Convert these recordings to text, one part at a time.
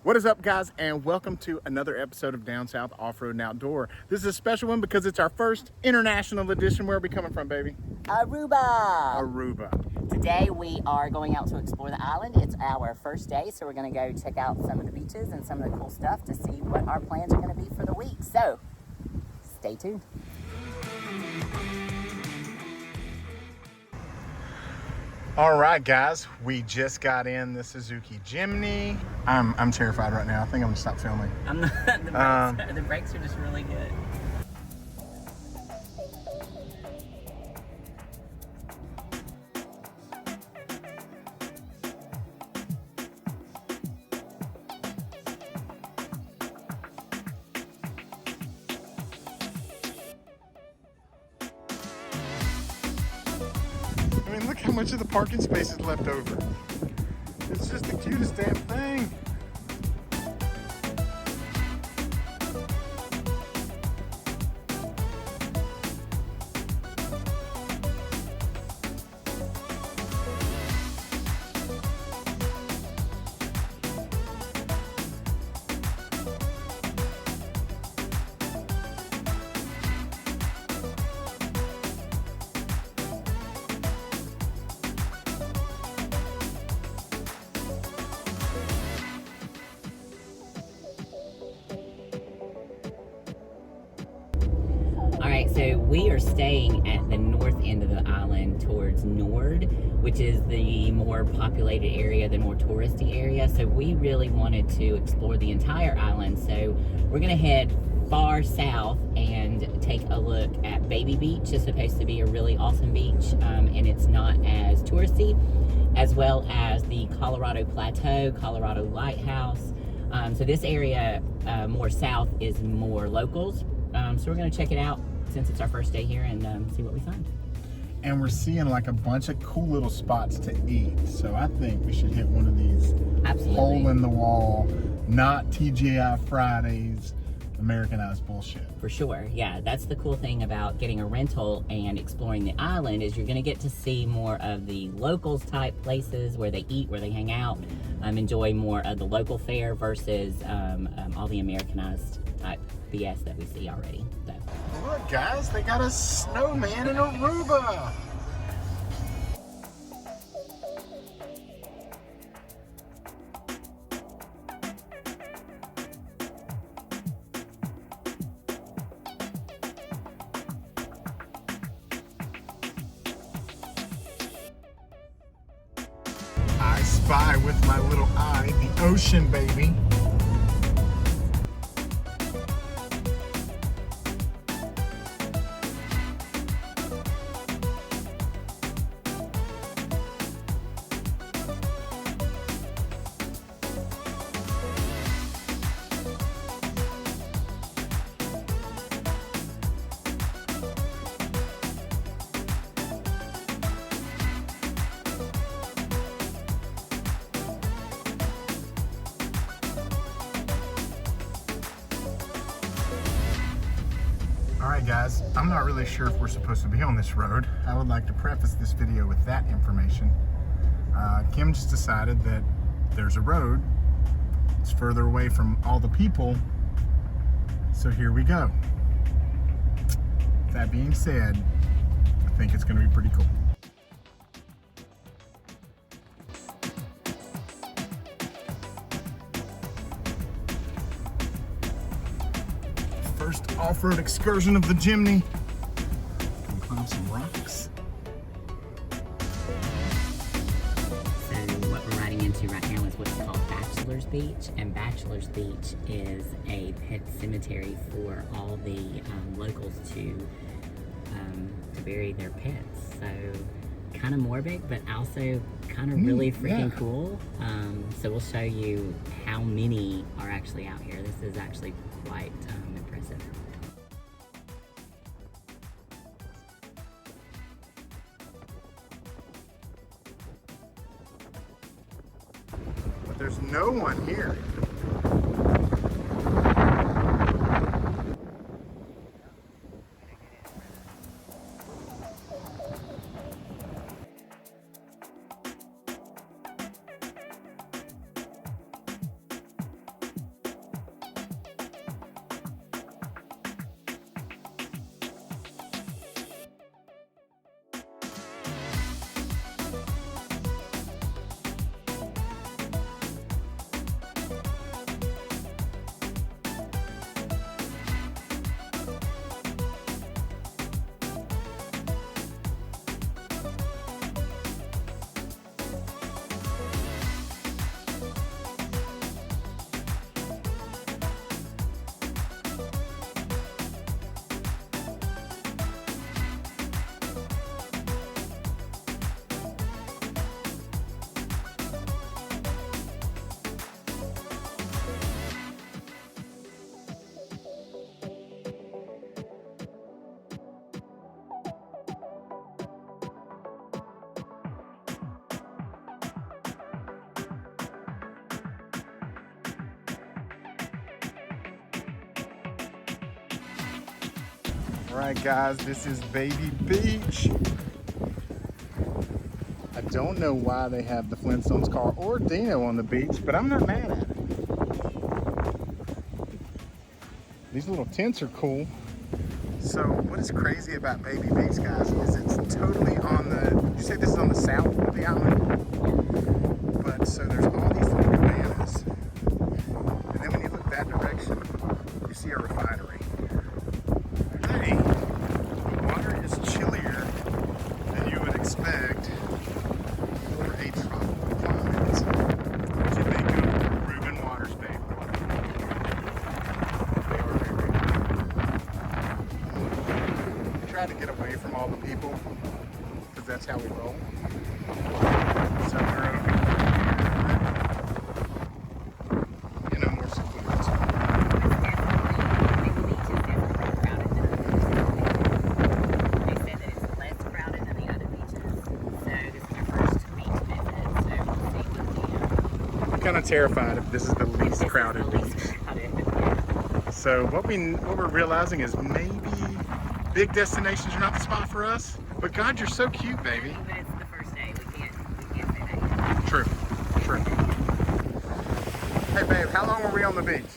What is up, guys, and welcome to another episode of Down South Off-Road and Outdoor. This is a special one because it's our first international edition. Where are we coming from, baby? Aruba. Aruba. Today we are going out to explore the island. It's our first day, so we're going to go check out some of the beaches and some of the cool stuff to see what our plans are going to be for the week. So, stay tuned. All right, guys, we just got in the Suzuki Jimny. I'm terrified right now. I think I'm gonna stop filming. I'm not, the brakes are just really good. I mean, look how much of the parking space is left over. It's just the cutest damn thing. Alright, so we are staying at the north end of the island towards Nord, which is the more populated area, the more touristy area. So we really wanted to explore the entire island. So we're going to head far south and take a look at Baby Beach. It's supposed to be a really awesome beach, and it's not as touristy, as well as the Colorado Plateau, Colorado Lighthouse. So this area more south is more locals. So we're going to check it out since it's our first day here and see what we find. And we're seeing like a bunch of cool little spots to eat. So I think we should hit one of these hole in the wall, not TGI Fridays, Americanized bullshit. For sure, yeah. That's the cool thing about getting a rental and exploring the island is you're going to get to see more of the locals type places where they eat, where they hang out, enjoy more of the local fare versus all the Americanized type BS that we see already. So. Look, guys, they got a snowman in Aruba. I spy with my little eye the ocean, baby. Alright guys, I'm not really sure if we're supposed to be on this road. I would like to preface this video with that information. Kim just decided that there's a road. It's further away from all the people. So here we go. That being said, I think it's going to be pretty cool. First off-road excursion of the Jimny. Can climb some rocks. So what we're riding into right now is what's called Bachelor's Beach, and Bachelor's Beach is a pet cemetery for all the locals to bury their pets. So kind of morbid, but also kind of really freaking cool. So we'll show you how many are actually out here. This is actually quite impressive. But there's no one here. All right, guys, this is Baby Beach. I don't know why they have the Flintstones car or Dino on the beach, but I'm not mad at it. These little tents are cool. So what is crazy about Baby Beach, guys, is it's totally on the, you say this is on the south of the island? But so there's all these little cabanas. And then when you look that direction, you see a refinery. Hey, the water is chillier than you would expect for a tropical climate. What do you think of Reuben Waters, babe? They are very good. We try to get away from all the people because that's how we roll. So we're over here in a more secluded spot. Kind of terrified if this is the least crowded beach. So what we're realizing is maybe big destinations are not the spot for us. But God, you're so cute, baby. But it's the first day. We can't say that yet. True. Hey babe, how long were we on the beach?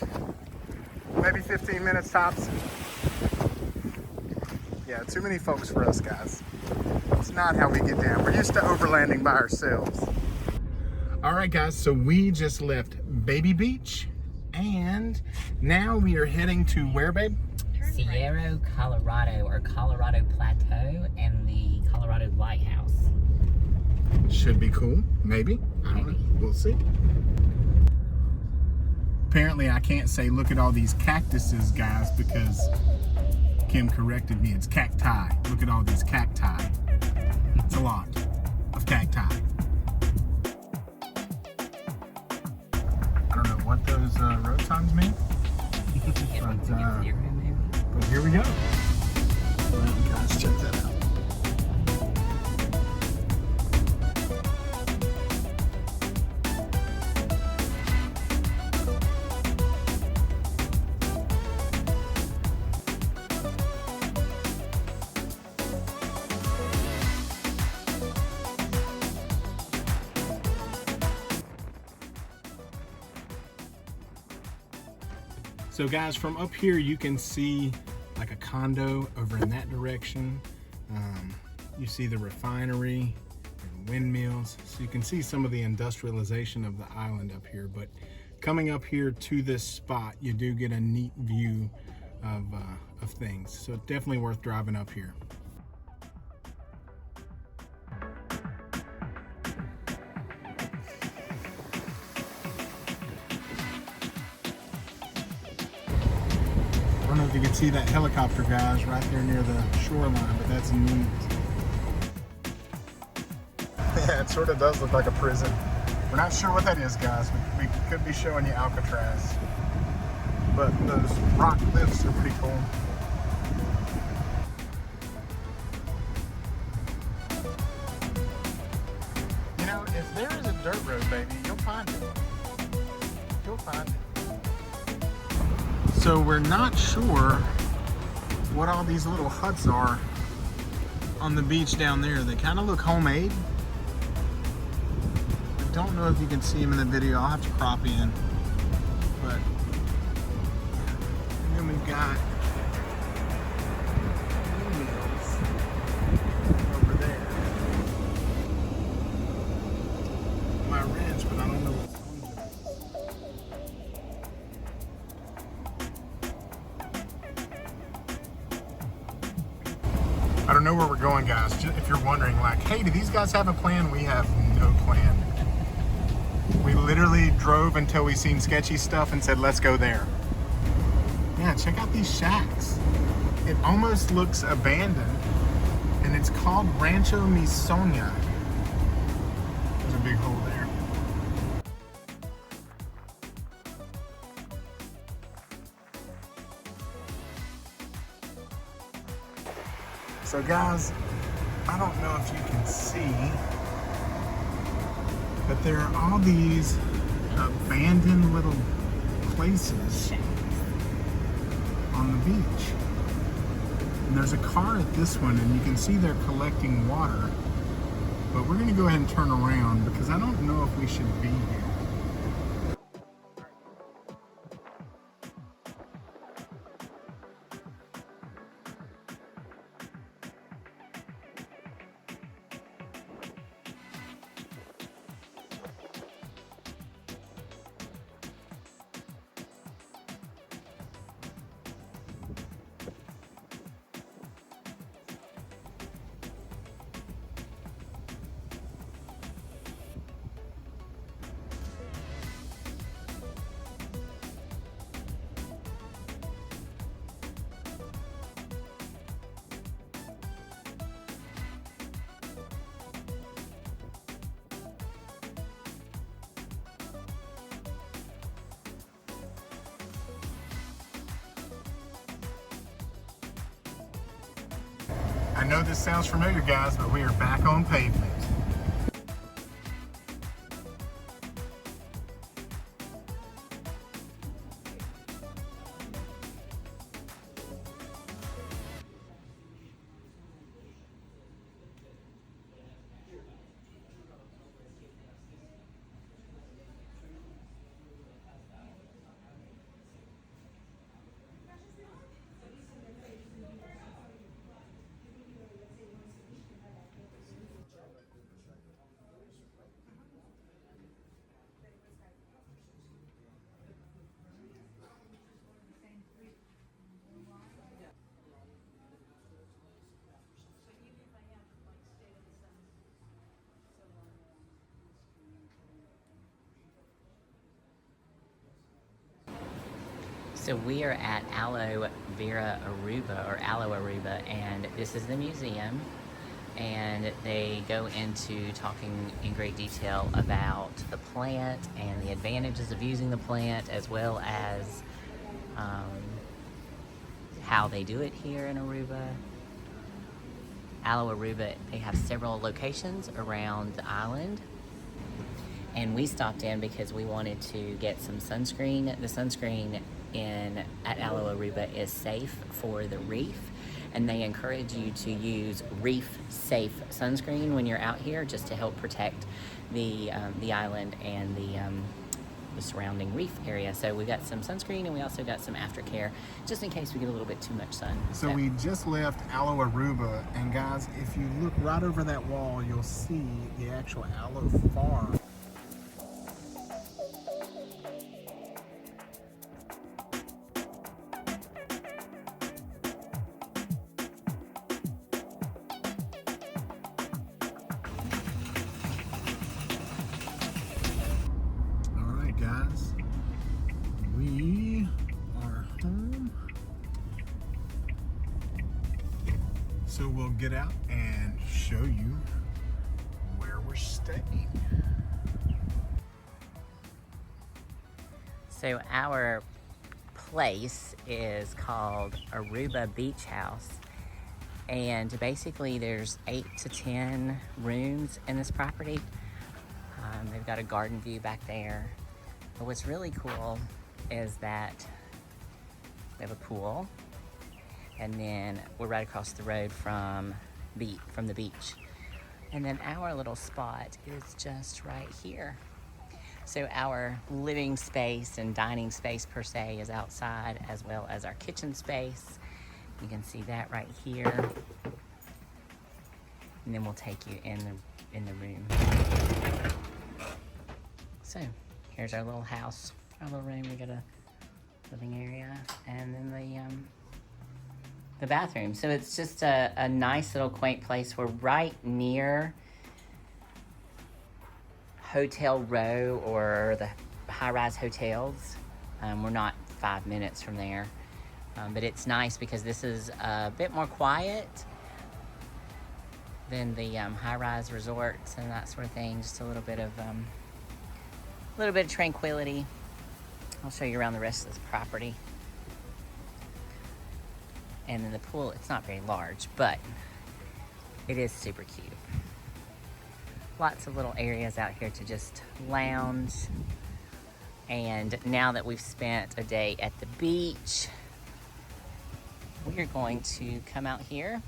Maybe 15 minutes tops? Yeah, too many folks for us, guys. It's not how we get down. We're used to overlanding by ourselves. All right, guys, so we just left Baby Beach, and now we are heading to where, babe? Sierra, Colorado, or Colorado Plateau, and the Colorado Lighthouse. Should be cool, maybe. I don't know. We'll see. Apparently, I can't say, look at all these cactuses, guys, because Kim corrected me. It's cacti. Look at all these cacti. It's a lot of cacti. I don't know what those road signs mean, but here we go. Well, guys, check that out. So guys, from up here you can see like a condo over in that direction. You see the refinery, the windmills, so you can see some of the industrialization of the island up here. But coming up here to this spot, you do get a neat view of things. So it's definitely worth driving up here. I don't know if you can see that helicopter, guys, right there near the shoreline, but that's neat. Yeah, it sort of does look like a prison. We're not sure what that is, guys. We could be showing you Alcatraz. But those rock cliffs are pretty cool. You know, if there is a dirt road, baby, you'll find it. You'll find it. So we're not sure what all these little huts are on the beach down there. They kind of look homemade. I don't know if you can see them in the video. I'll have to crop in. But, and then we've got windmills over there. My wrench, but I don't know what's on there. I don't know where we're going, guys. If you're wondering, like, hey, do these guys have a plan? We have no plan. We literally drove until we seen sketchy stuff and said, let's go there. Yeah, check out these shacks. It almost looks abandoned, and it's called Rancho Misoña. There's a big hole there. So guys, I don't know if you can see, but there are all these abandoned little places on the beach. And there's a car at this one, and you can see they're collecting water. But we're going to go ahead and turn around because I don't know if we should be here. I know this sounds familiar, guys, but we are back on pavement. So we are at Aloe Vera Aruba, or Aloe Aruba, and this is the museum. And they go into talking in great detail about the plant and the advantages of using the plant, as well as how they do it here in Aruba. Aloe Aruba, they have several locations around the island. And we stopped in because we wanted to get some sunscreen. The sunscreen at Aloe Aruba is safe for the reef, and they encourage you to use reef safe sunscreen when you're out here, just to help protect the island and the surrounding reef area. So we got some sunscreen, and we also got some aftercare just in case we get a little bit too much sun. So we just left Aloe Aruba, and guys, if you look right over that wall, you'll see the actual aloe farm. Guys, we are home, so we'll get out and show you where we're staying. So our place is called Aruba Beach House, and basically there's 8 to 10 rooms in this property. They've got a garden view back there. But what's really cool is that we have a pool, and then we're right across the road from the beach. And then our little spot is just right here. So our living space and dining space per se is outside, as well as our kitchen space. You can see that right here. And then we'll take you in the room. So here's our little house, our little room. We got a living area, and then the bathroom. So it's just a nice little quaint place. We're right near Hotel Row, or the high-rise hotels. We're not 5 minutes from there, but it's nice because this is a bit more quiet than the high-rise resorts and that sort of thing. Just a little bit of tranquility. I'll show you around the rest of this property. And then the pool, it's not very large, but it is super cute. Lots of little areas out here to just lounge. And now that we've spent a day at the beach, we are going to come out here,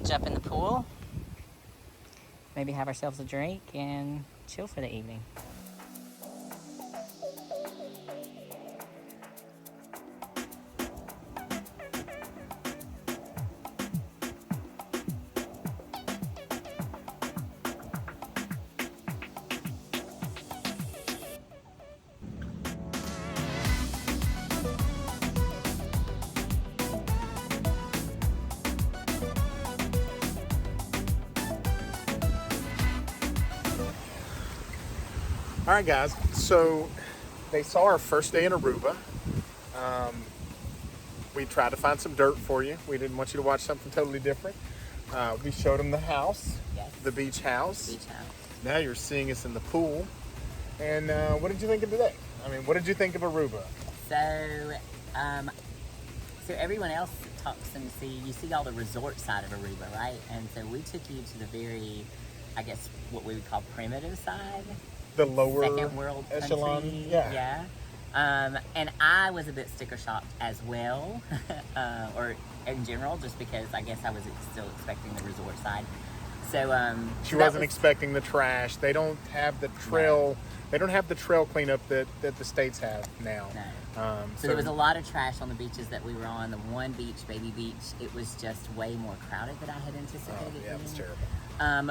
jump in the pool, maybe have ourselves a drink, and chill for the evening. All right, guys. So they saw our first day in Aruba. We tried to find some dirt for you. We didn't want you to watch something totally different. We showed them the house, Yes. the beach house. Beach house. Now you're seeing us in the pool. And what did you think of today? I mean, what did you think of Aruba? So everyone else talks and you see all the resort side of Aruba, right? And so we took you to the very, I guess, what we would call primitive side. The lower second world echelon. country. Yeah. And I was a bit sticker shocked as well, or in general, just because I guess I was still expecting the resort side. So she wasn't expecting the trash. They don't have the trail. No. They don't have the trail cleanup that the states have now. No. So there was a lot of trash on the beaches that we were on. The one beach, Baby Beach, it was just way more crowded than I had anticipated. Oh, yeah, it was terrible.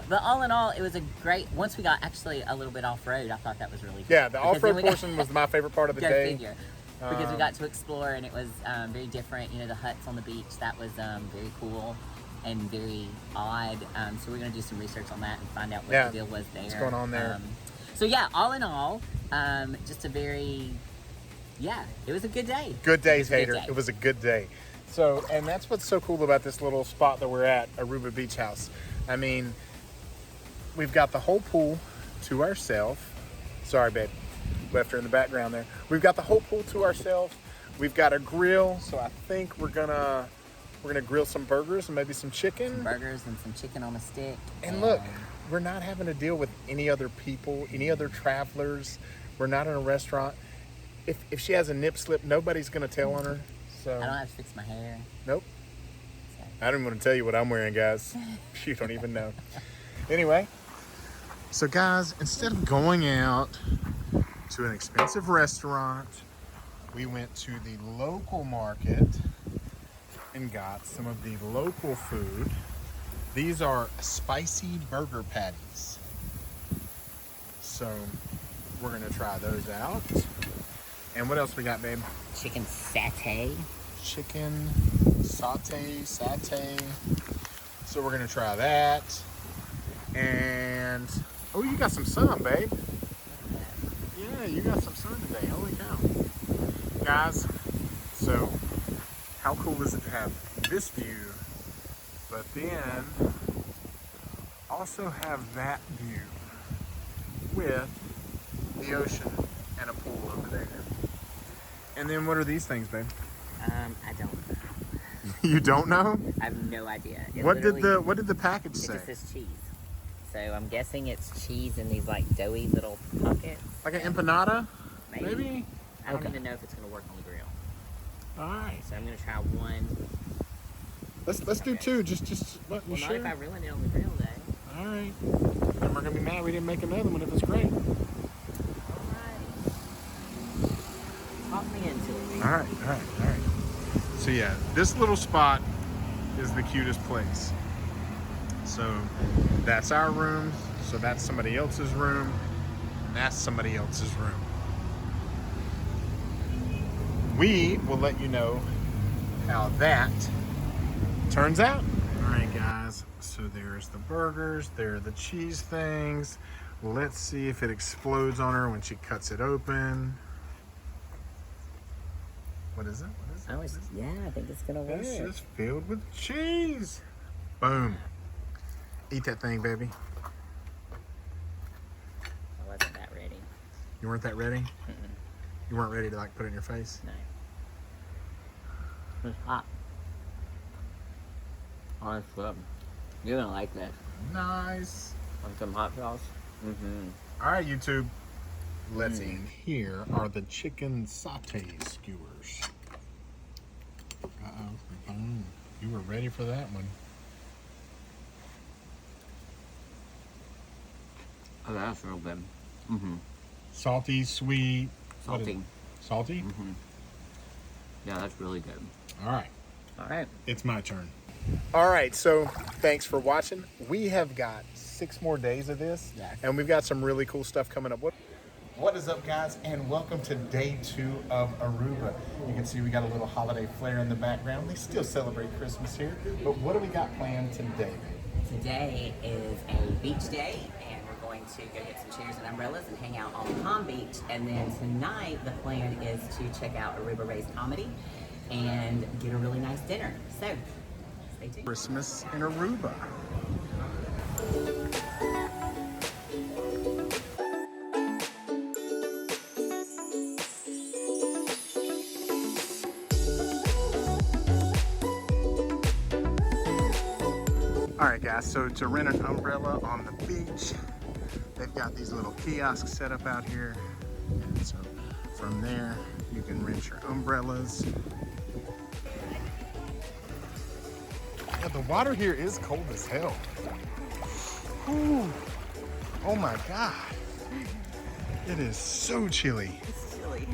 But all in all, it was a great. Once we got actually a little bit off road, I thought that was really cool. Yeah, the off road portion was my favorite part of the day. Figure. Because we got to explore and it was very different. You know, the huts on the beach, that was very cool and very odd. So we're gonna do some research on that and find out what the deal was there. What's going on there? So yeah, all in all, just a very, it was a good day. Good day, Tater. It was a good day. So, and that's what's so cool about this little spot that we're at, Aruba Beach House. I mean, we've got the whole pool to ourselves. Sorry, babe. Left her in the background there. We've got the whole pool to ourselves. We've got a grill, so I think we're gonna grill some burgers and maybe some chicken. Some burgers and some chicken on a stick. And look, we're not having to deal with any other people, any other travelers. We're not in a restaurant. If she has a nip slip, nobody's gonna tell on her. So I don't have to fix my hair. Nope. I don't want to tell you what I'm wearing, guys. You don't even know. Anyway, so guys, instead of going out to an expensive restaurant, we went to the local market and got some of the local food. These are spicy burger patties. So we're gonna try those out. And what else we got, babe? Chicken satay. Chicken satay. So we're gonna try that. And oh, you got some sun, babe. Yeah, you got some sun today. Holy cow. Guys, so how cool is it to have this view, but then also have that view with the ocean and a pool over there. And then what are these things, babe? I don't know. You don't know? I have no idea. What did the package say? It just says cheese. So I'm guessing it's cheese in these like doughy little pockets. Like an empanada? Maybe? I don't even know if it's gonna work on the grill. Alright. So I'm gonna try one. Let's do two. Just what, you well, sure? not if I ruin it on the grill though. Alright. Then we're gonna be mad we didn't make another one if it's great. Alright. Talk me into it. Alright. So yeah, this little spot is the cutest place. So that's our room. So that's somebody else's room. And that's somebody else's room. We will let you know how that turns out. All right, guys. So there's the burgers. There are the cheese things. Let's see if it explodes on her when she cuts it open. What is it? Yeah, I think it's gonna work. This is filled with cheese. Boom. Eat that thing, baby. I wasn't that ready. You weren't that ready? Mm-mm. You weren't ready to like put it in your face? No. It's hot. Honestly, you're gonna like this. Nice. Want some hot sauce? Mm-hmm. All right, YouTube. Let's eat. Here are the chicken satay skewers. You were ready for that one. Oh, that's real good. Mm-hmm. Salty, sweet. Salty. Salty? Mm-hmm. Yeah, that's really good. All right. All right. It's my turn. All right, so thanks for watching. We have got 6 more days of this, Yes. and we've got some really cool stuff coming up. What is up, guys, and welcome to day 2 of Aruba. You can see we got a little holiday flair in the background. They still celebrate Christmas here, but what do we got planned today, babe? Today is a beach day, and we're going to go get some chairs and umbrellas and hang out on Palm Beach. And then tonight, the plan is to check out Aruba Ray's Comedy and get a really nice dinner. So, stay tuned. Christmas in Aruba. All right, guys, so to rent an umbrella on the beach, they've got these little kiosks set up out here. And so from there, you can rent your umbrellas. Yeah, the water here is cold as hell. Whew. Oh my God. It is so chilly. It's chilly.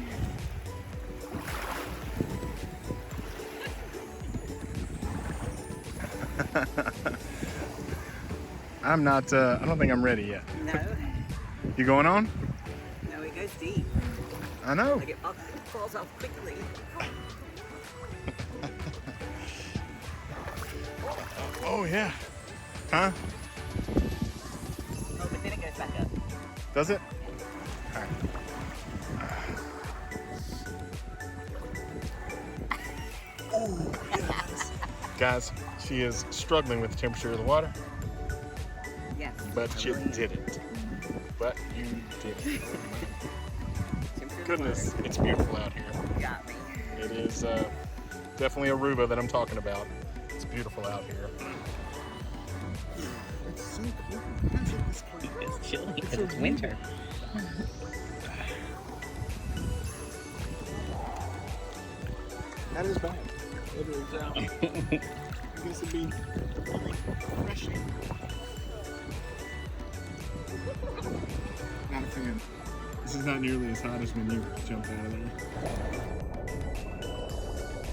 I'm not, I don't think I'm ready yet. No. You going on? No, it goes deep. I know. Like it falls off quickly. Oh yeah. Huh? Oh, but then it goes back up. Does it? All right. Oh, yes. Guys, she is struggling with the temperature of the water, Yes. but you totally. did it. But you did it. Temperature of the Goodness, water. it's beautiful out here. Got me. It is definitely Aruba that I'm talking about. It's beautiful out here. It's so cool. It's chilly because it's winter. That is bad. It is, I guess it'd be refreshing. Not a fan. This is not nearly as hot as when you jumped out of there.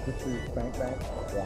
Put your bank back. Yeah.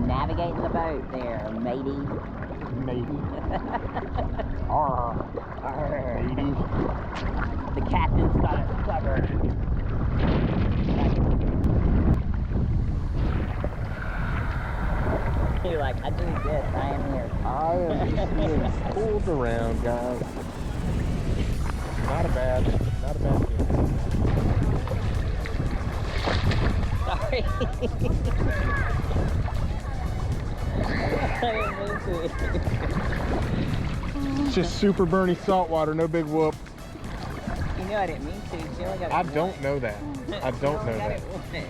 Navigating the boat there, matey. Matey. Arr. Arr. Matey. The captain's got it covered. You're like, I do this, I am here. I am just being pulled around, guys. Not a bad thing. Sorry. I didn't mean to. It's just super burny salt water, no big whoop. You know I didn't mean to. You only got it I once. don't know that. I don't know that.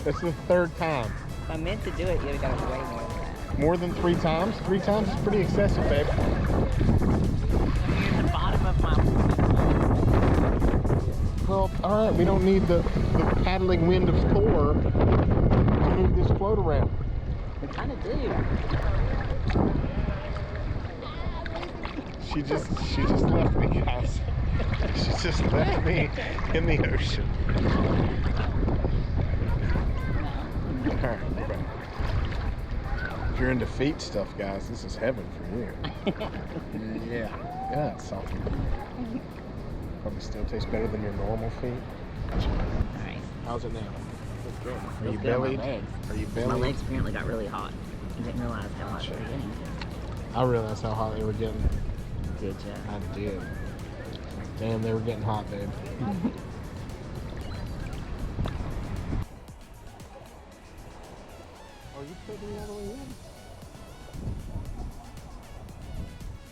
That's the 3rd time. If I meant to do it, you'd have got it way more than that. More than 3 times? 3 times is pretty excessive, babe. I mean, you're at the bottom of my... Well, all right, we don't need the paddling wind of Thor to move this float around. We kind of do. She just left me, guys. She just left me in the ocean. If you're into feet stuff, guys, this is heaven for you. Yeah, that's something. Probably still tastes better than your normal feet. Alright. How's it now? Looks good. Are you Good on my bellied? legs. Are you My bellied? legs apparently got really hot. I didn't realize how hot they were getting. I realized how hot they were getting. Did ya? I did. Damn, they were getting hot, babe. Are you taking me all the way in?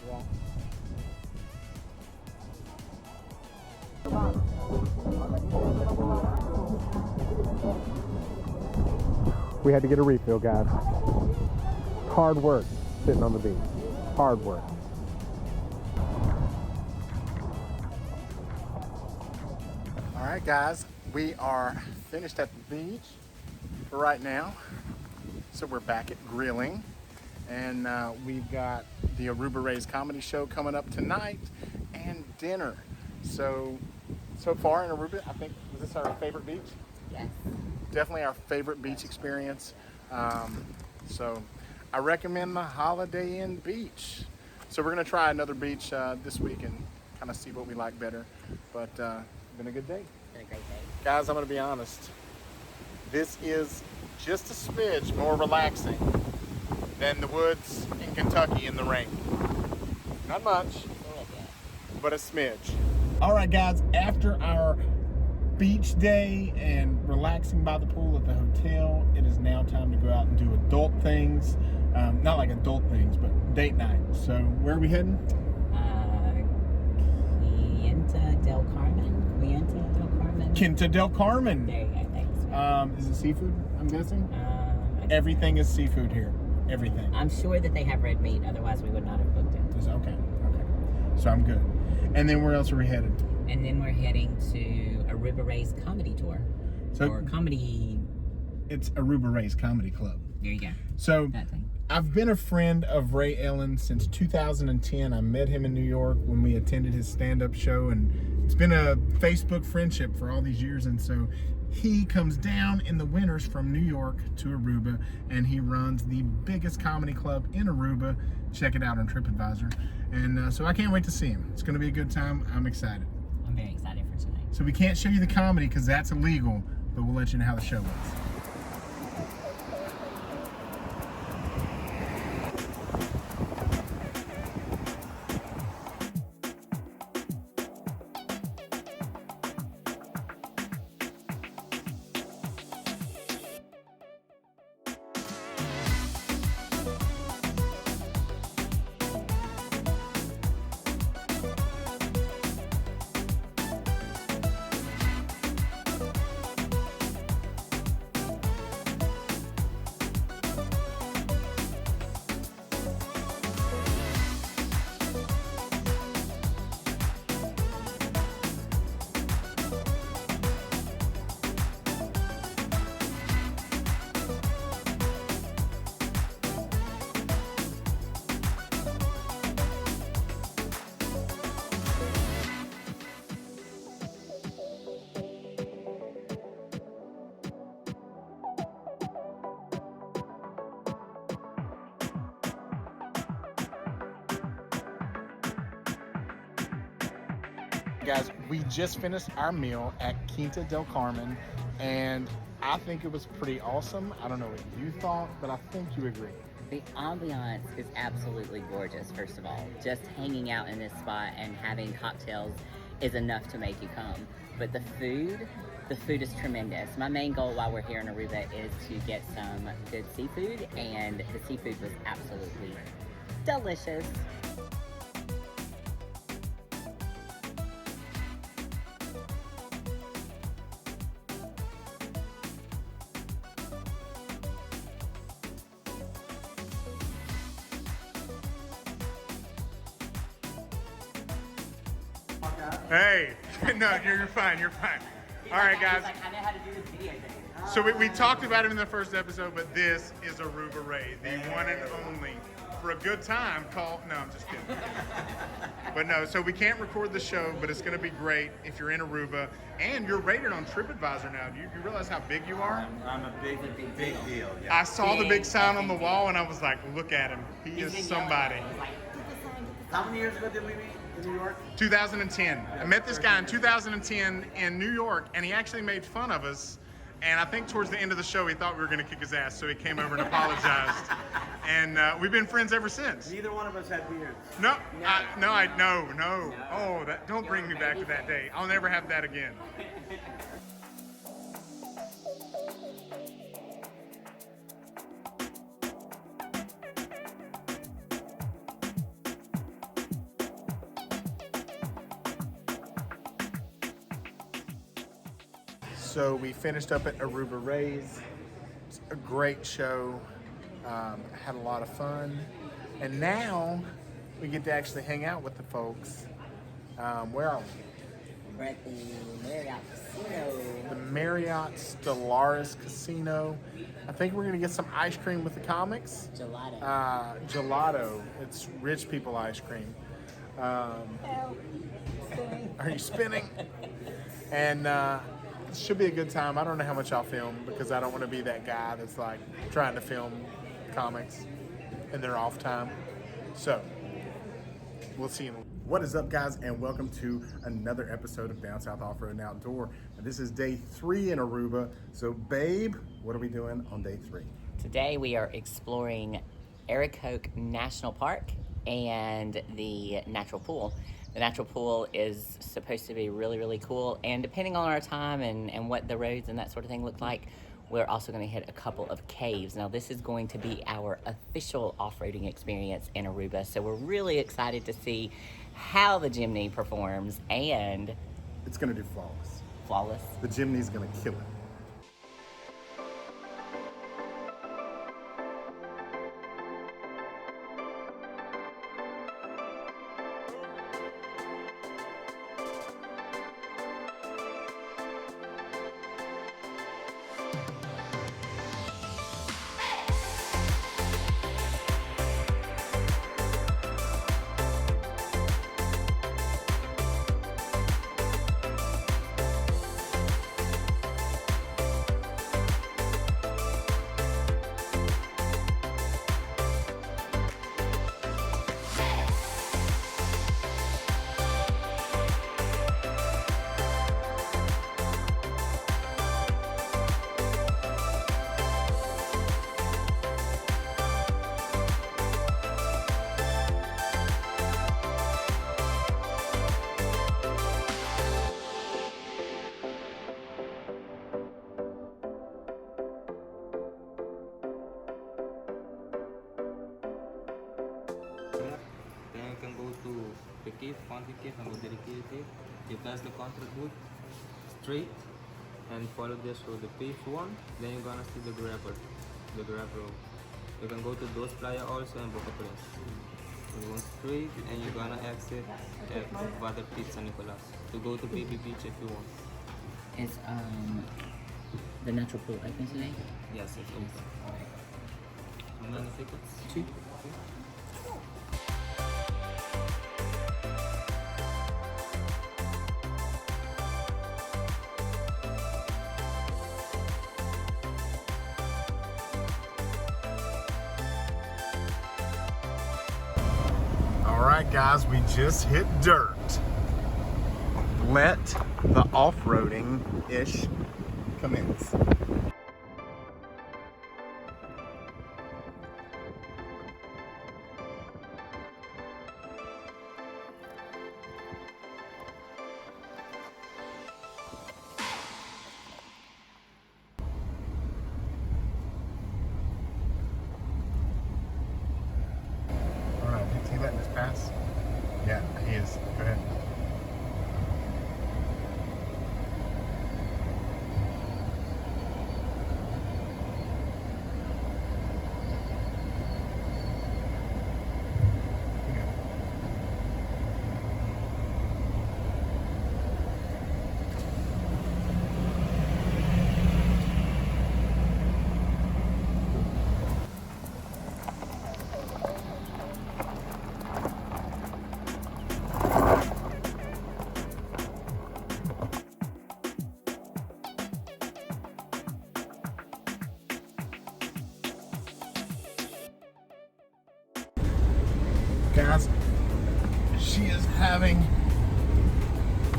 Yeah. We had to get a refill, guys. Hard work sitting on the beach. Hard work. All right, guys, we are finished at the beach for right now. So we're back at grilling, and we've got the Aruba Rays comedy show coming up tonight and dinner. So far in Aruba, I think, was this our favorite beach? Yes. Definitely our favorite beach experience. So I recommend the Holiday Inn Beach. So we're gonna try another beach this week and kind of see what we like better. But been a good day. Been a great day. Guys, I'm gonna be honest. This is just a smidge more relaxing than the woods in Kentucky in the rain. Not much, but a smidge. All right, guys, after our beach day and relaxing by the pool at the hotel, it is now time to go out and do adult things. Not like adult things, but date night. So where are we heading? Quinta del Carmen. Quinta del Carmen. There you go, thanks. Is it seafood, I'm guessing? Everything is seafood here. Everything. I'm sure that they have red meat, otherwise we would not have booked it. Okay. So I'm good. And then where else are we headed? And then we're heading to Aruba Ray's comedy tour. Or comedy... It's Aruba Ray's Comedy Club. There you go. So That thing. I've been a friend of Ray Ellen since 2010. I met him in New York when we attended his stand-up show, and it's been a Facebook friendship for all these years. And so he comes down in the winters from New York to Aruba, and he runs the biggest comedy club in Aruba. Check it out on TripAdvisor. And so I can't wait to see him. It's going to be a good time. I'm excited. I'm very excited for tonight. So we can't show you the comedy because that's illegal, but we'll let you know how the show was. Guys, we just finished our meal at Quinta del Carmen, and I think it was pretty awesome. I don't know what you thought, but I think you agree. The ambiance is absolutely gorgeous, first of all. Just hanging out in this spot and having cocktails is enough to make you come. But the food is tremendous. My main goal while we're here in Aruba is to get some good seafood, and the seafood was absolutely delicious. Hey, no, you're fine, you're fine. All right, guys. He's like, I know how to do this video thing. So we talked about it in the first episode, but this is Aruba Ray, the one and only, for a good time called, no, I'm just kidding. But no, so we can't record the show, but it's going to be great if you're in Aruba, and you're rated on TripAdvisor now. Do you realize how big you are? I'm a big deal. Yeah. I saw the big sign on the wall, and I was like, look at him. He is somebody. How many years ago did we meet in New York? 2010. I met this guy in 2010 in New York, and he actually made fun of us. And I think towards the end of the show, he thought we were going to kick his ass, so he came over and apologized. And we've been friends ever since. Neither one of us had beards. No. Oh, don't bring me back to that day. I'll never have that again. So we finished up at Aruba Ray's. It's a great show. Had a lot of fun. And now we get to actually hang out with the folks. Where are we? We're at the Marriott Casino. The Marriott Stellaris Casino. I think we're gonna get some ice cream with the comics. Gelato. Gelato. It's rich people ice cream. Are you spinning? And it should be a good time. I don't know how much I'll film because I don't want to be that guy that's like trying to film comics in their off time. So we'll see you. What is up, guys, and welcome to another episode of Down South Off-Road and Outdoor. And this is day 3 in Aruba. So babe, what are we doing on day 3? Today we are exploring Arikok National Park and the natural pool. The natural pool is supposed to be really, really cool, and depending on our time and what the roads and that sort of thing look like, we're also going to hit a couple of caves. Now, this is going to be our official off-roading experience in Aruba, so we're really excited to see how the Jimny performs, and It's going to do flawless. flawless. The Jimny's going to kill it. Then you can go to the cave, Fontein cave, and Quadirikiri cave. You pass the contract booth straight and follow this road, the paved one. Then you're gonna see the grab road. You can go to those playa also and Boca Prins. You go straight and you're gonna exit at Water Pizza Nicolas to go to Baby Beach if you want. Is the natural pool open today? Yes, it's open. How many tickets? 2. All right, guys, we just hit dirt. Let the off-roading-ish commence. All right, did you see that in this pass? Yeah, he is. Go ahead. Guys, she is having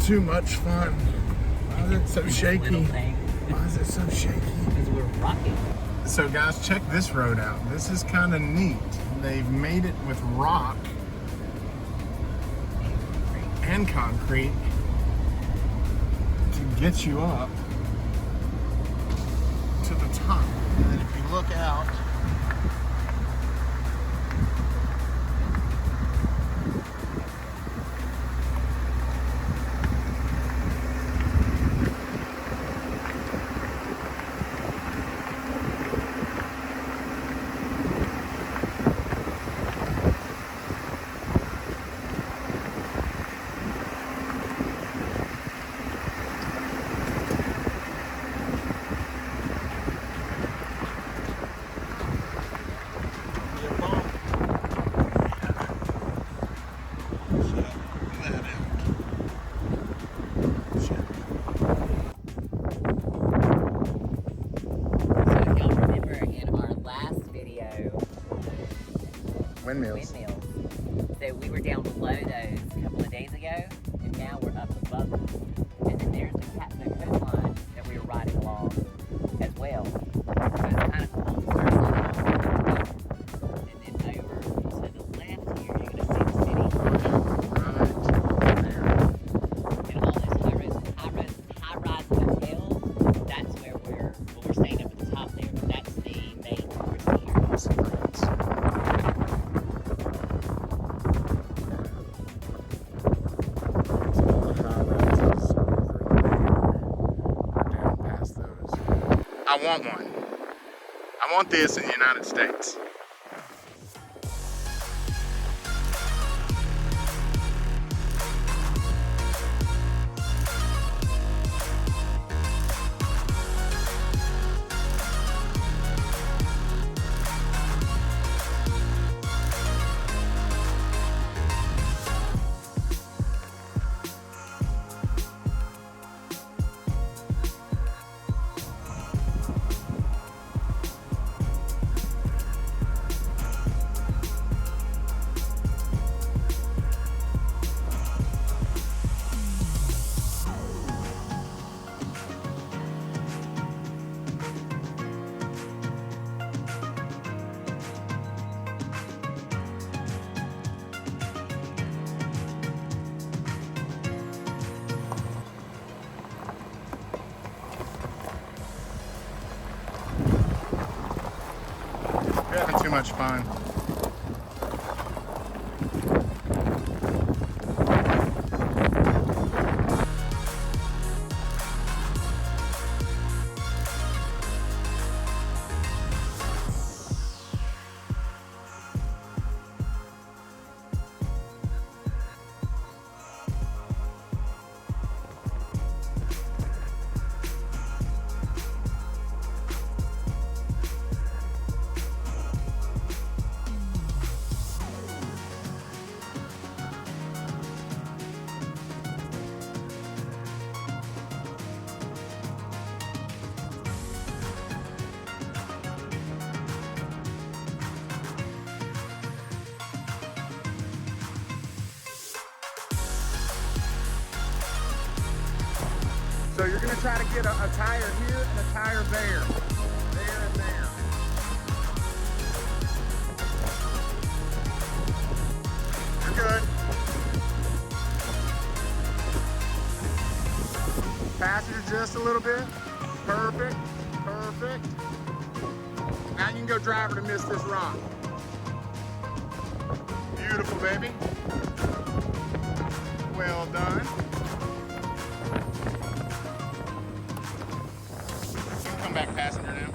too much fun. Why is it so shaky? Why is it so shaky? Because we're rocking. So guys, check this road out. This is kind of neat. They've made it with rock and concrete to get you up to the top. And then if you look out, windmills. So we were down below those a couple of days ago, and now we're up above them. And then there's the coastline that we were riding along as well. So it's kind of cool to start seeing all the and then over to the left here, you're going to see the city. Right there. And all those high-rise hotels, that's where we're staying up at the top there. But that's the main tourist area. I want one. I want this in the United States. We're having too much fun. So you're going to try to get a tire here and a tire there. There and there. You're good. Passenger just a little bit. Perfect. Perfect. Now you can go driver to miss this rock. Beautiful, baby. Well done. Come back, passenger now.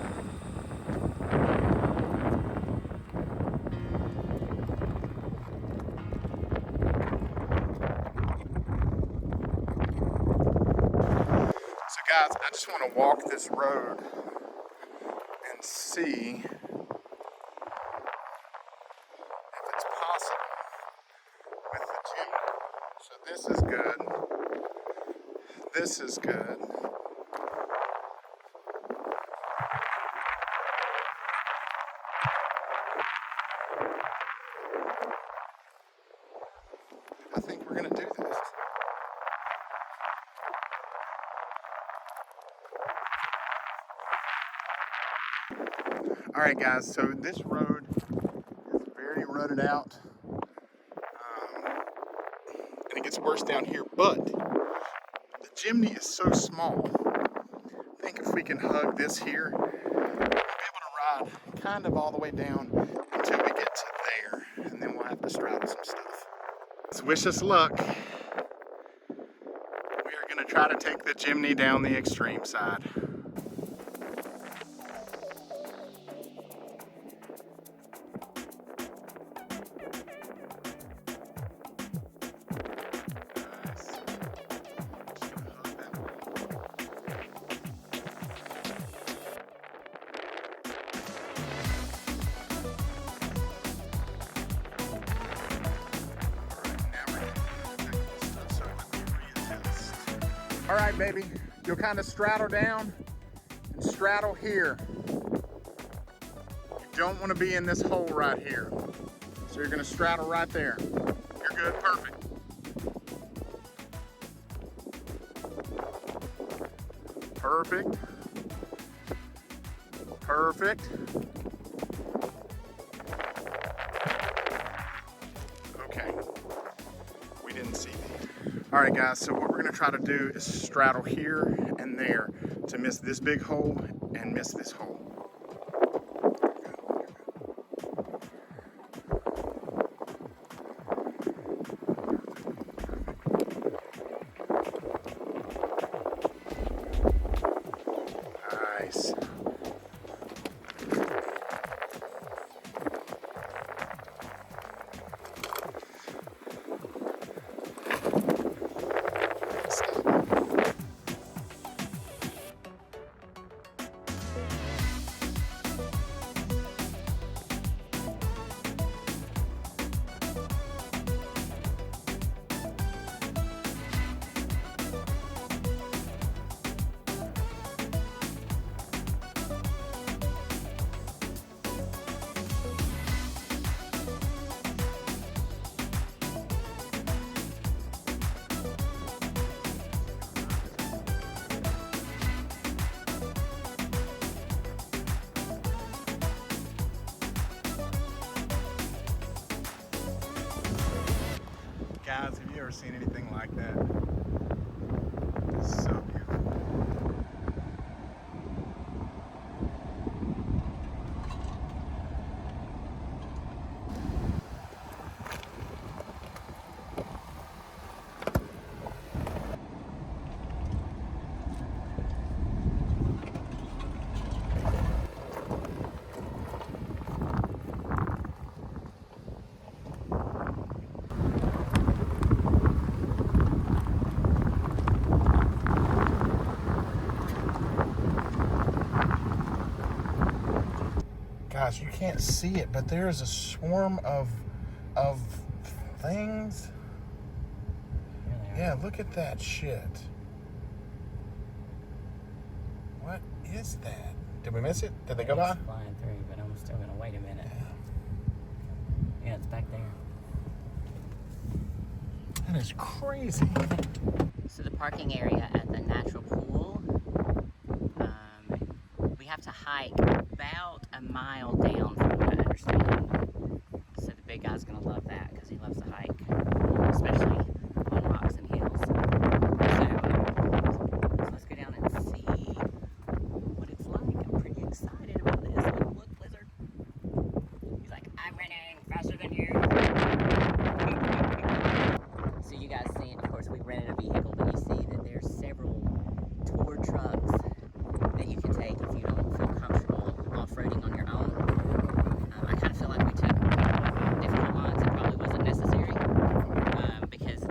So guys, I just want to walk this road and see if it's possible with the Jimny. So this is good. This is good. think we're gonna do this. All right, guys, so this road is very rutted out. And it gets worse down here, but the Jimny is so small. I think if we can hug this here, we'll be able to ride kind of all the way down until we get to there, and then we'll have to straddle some stuff. So wish us luck. We are gonna try to take the Jimny down the extreme side. All right, baby, you'll kind of straddle down and straddle here. You don't want to be in this hole right here. So you're gonna straddle right there. You're good, perfect. Perfect. Perfect. Okay, we didn't see that. All right, guys, so what we're gonna try to do is straddle here and there to miss this big hole and miss this hole. Nice. Guys, have you ever seen anything like that? It's so beautiful. Gosh, you can't see it, but there is a swarm of things. Yeah, look at that shit. What is that? Did we miss it? Did they go by? It's flying through, but I'm still gonna wait a minute. Yeah, it's back there. That is crazy. So the parking area at the natural pool, we have to hike about a mile down from what I understand. So the big guy's gonna love that because he loves to hike, especially on rocks and hills. So let's go down and see what it's like. I'm pretty excited about this. Look, lizard. He's like, I'm running faster than you. So you guys see, of course, we rented a vehicle, but you see that there's several tour trucks that you can take if you don't feel comfortable off-roading on your own. I kind of feel like we took difficult lines that probably wasn't necessary because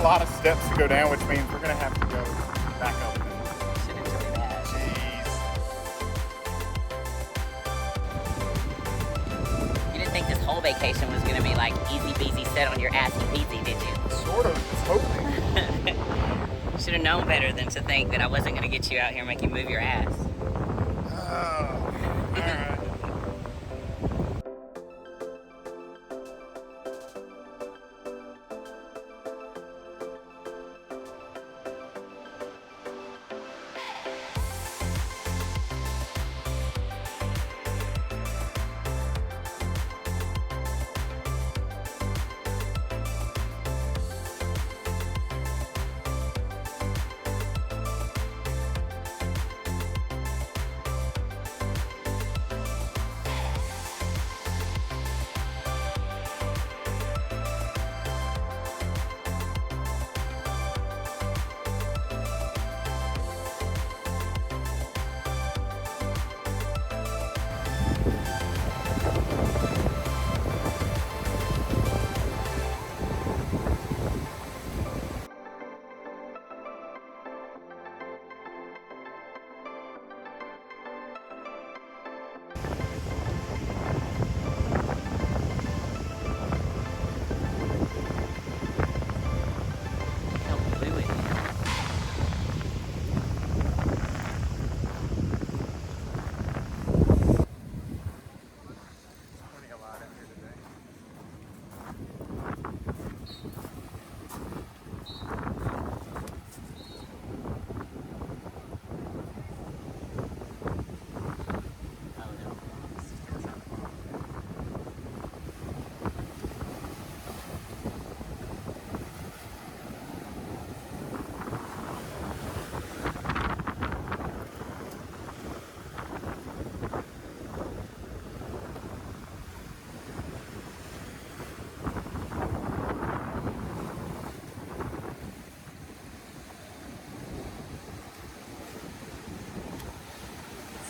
lot of steps to go down, which means we're gonna have to go back up. Shouldn't do that. Jeez. You didn't think this whole vacation was gonna be like easy peasy, set on your assy peasy, did you? Sort of. Was hoping. Should have known better than to think that I wasn't gonna get you out here and make you move your ass. Oh. All right.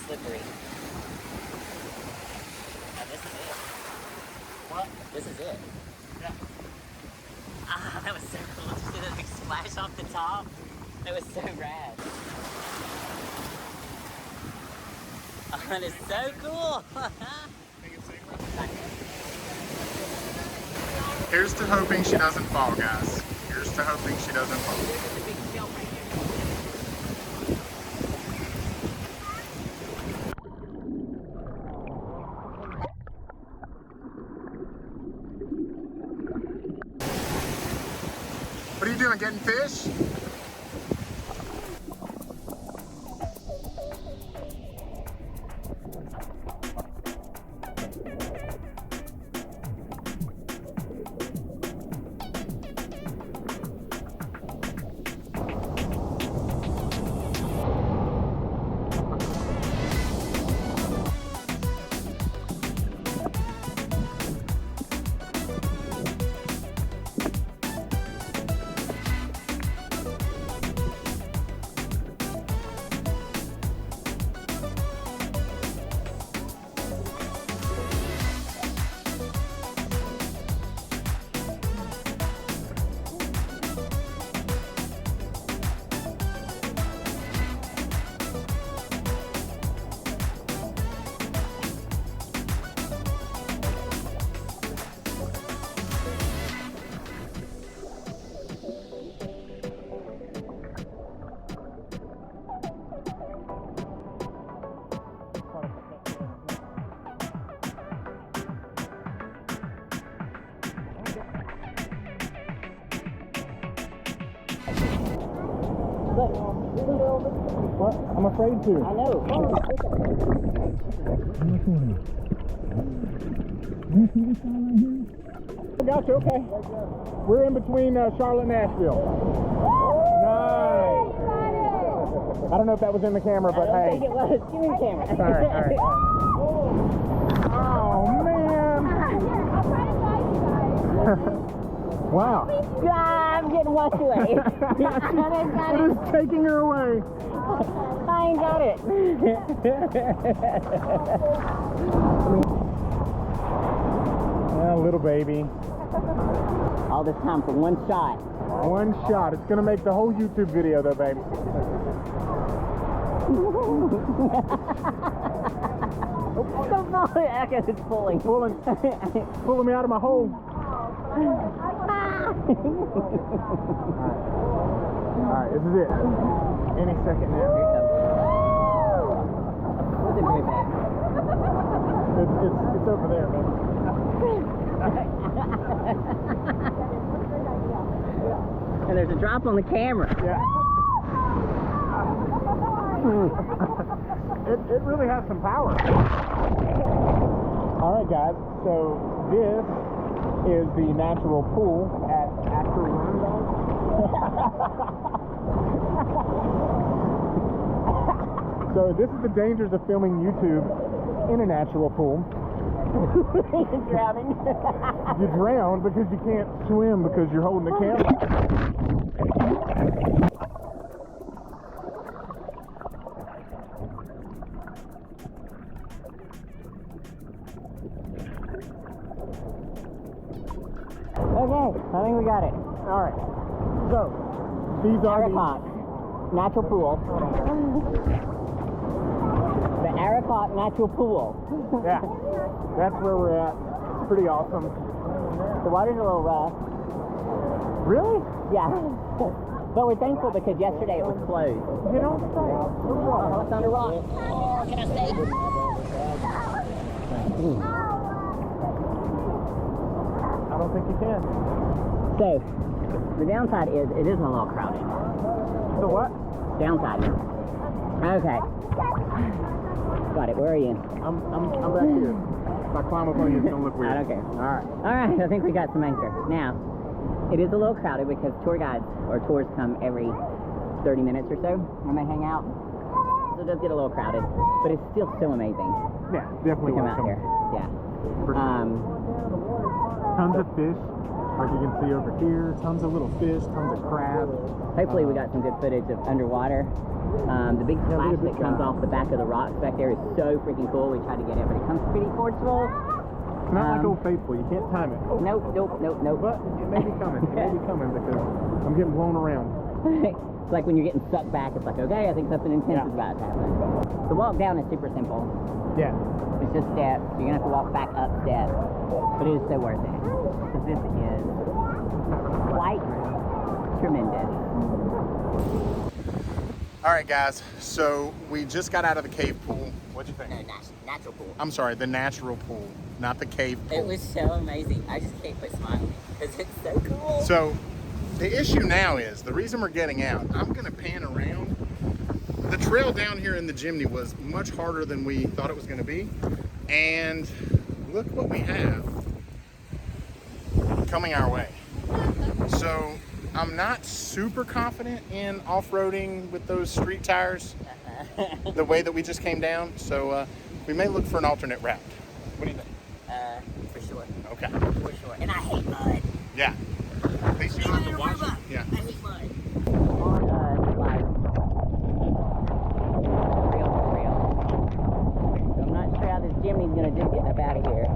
Slippery. Now this is it. What? This is it. Yeah. Ah, that was so cool. Did you see that big splash off the top? That was so rad. Oh, that is so cool. Here's to hoping she doesn't fall, guys. Here's to hoping she doesn't fall. What are you doing, getting fish? What? I'm afraid to. I know. I got you, okay. We're in between Charlotte and Nashville. Nice. I don't know if that was in the camera, but I hey. think it was. Give me the camera. All right. Oh, man. Wow. I'm getting washed away. It is taking her away. I ain't got it. Yeah, little baby. All this time for one shot. One shot. It's gonna make the whole YouTube video though, baby. Don't fall. Okay, it's pulling. Pulling me out of my hole. Alright, this is it. Any second now. Here it comes. Wasn't very bad. It's over there, man. And there's a drop on the camera. Yeah. It really has some power. Alright guys, so this is the natural pool at Aruba. So this is the dangers of filming YouTube in a natural pool. You're drowning. You drown because you can't swim because you're holding the camera. Okay, I think we got it. Alright, so these are Arikok, natural pool. The Arikok natural pool. yeah, that's where we're at. It's pretty awesome. The water's a little rough. Really? Yeah. But we're thankful because yesterday it was closed. You don't say. Oh, it's on a rock. Oh, can I stay? I don't think you can. So, the downside is it is a little crowded. The what? Downside. Okay. Got it. Where are you? I'm back here. If I climb up on you, it's gonna look weird. I don't care. Alright. Alright, I think we got some anchor. Now, it is a little crowded because tour guides or tours come every 30 minutes or so when they hang out. So it does get a little crowded, but it's still so amazing Yeah, to definitely come want to out here. Yeah. For sure. Tons of fish, like you can see over here. Tons of little fish, tons of crabs. Hopefully we got some good footage of underwater. The big Yeah, splash look at that this comes guy. off the back of the rocks back there is so freaking cool. We tried to get it, but it comes pretty forceful. It's not like Old Faithful. You can't time it. Nope. But it may be coming. It may be coming because I'm getting blown around. It's like when you're getting sucked back, it's like, okay, I think something intense is about to happen. The walk down is super simple. Yeah. It's just steps. You're gonna have to walk back up steps, but it is so worth it because this is quite tremendous. All right, guys. So we just got out of the cave pool. What'd you think? No, natural pool. I'm sorry, the natural pool, not the cave pool. It was so amazing. I just can't quit smiling because it's so cool. So the issue now is, the reason we're getting out, I'm gonna pan around. The trail down here in the Jimny was much harder than we thought it was gonna be. And look what we have coming our way. So I'm not super confident in off-roading with those street tires the way that we just came down. So we may look for an alternate route. What do you think? For sure. Okay. For sure. And I hate mud. Yeah. At least you don't have to wash it. Yeah. I hate mud. Like, real. So I'm not sure how this Jimny's gonna do getting up out of here.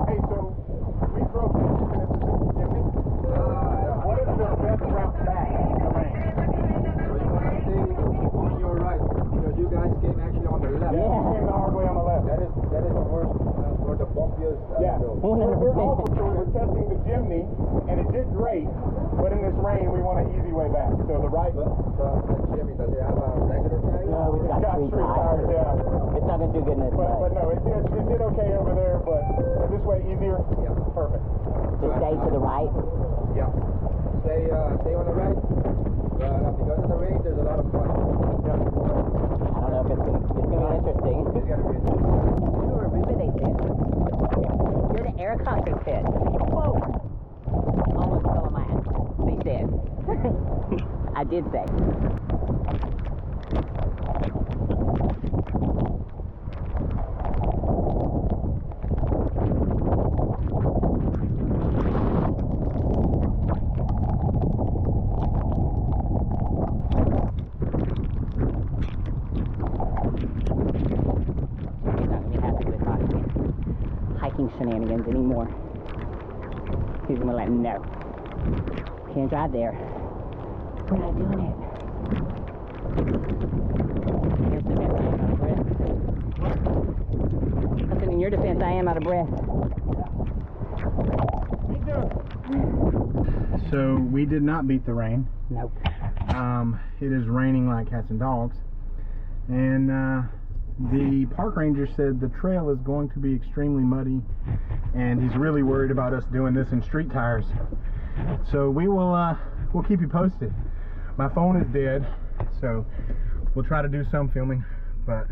Hey, so we drove in the Suzuki Jimny. What is the best route back in the rain? So you want to stay on your right because you guys came actually on the left. Yeah, we came the hard way on the left. That is the worst or the bumpiest Yeah. road. We're testing the Jimny, and it did great, but in this rain, we want an easy way back. So the right. But the Jimmy, does it have a regular tire? No, we got Got street street tires. tires, yeah. It's not gonna do good in this But mud. no, it did okay over there, but this way easier. Yeah. Perfect. Just stay to the right. Yeah. Stay on the right. Because of the rain, there's a lot of mud. Yeah. I don't know if it's gonna be interesting. It's gonna be interesting. You're Aruba, they said. You're the Arikok, they said. Whoa! Almost fell on my ass. They said. I did say. friends anymore. He's gonna let me know. Can't drive there. We're not doing it. Here's the defense, I am out of breath. I said, in your defense, I am out of breath. So we did not beat the rain. Nope. It is raining like cats and dogs. And the park ranger said the trail is going to be extremely muddy, and he's really worried about us doing this in street tires. So we'll keep you posted. My phone is dead, so we'll try to do some filming, but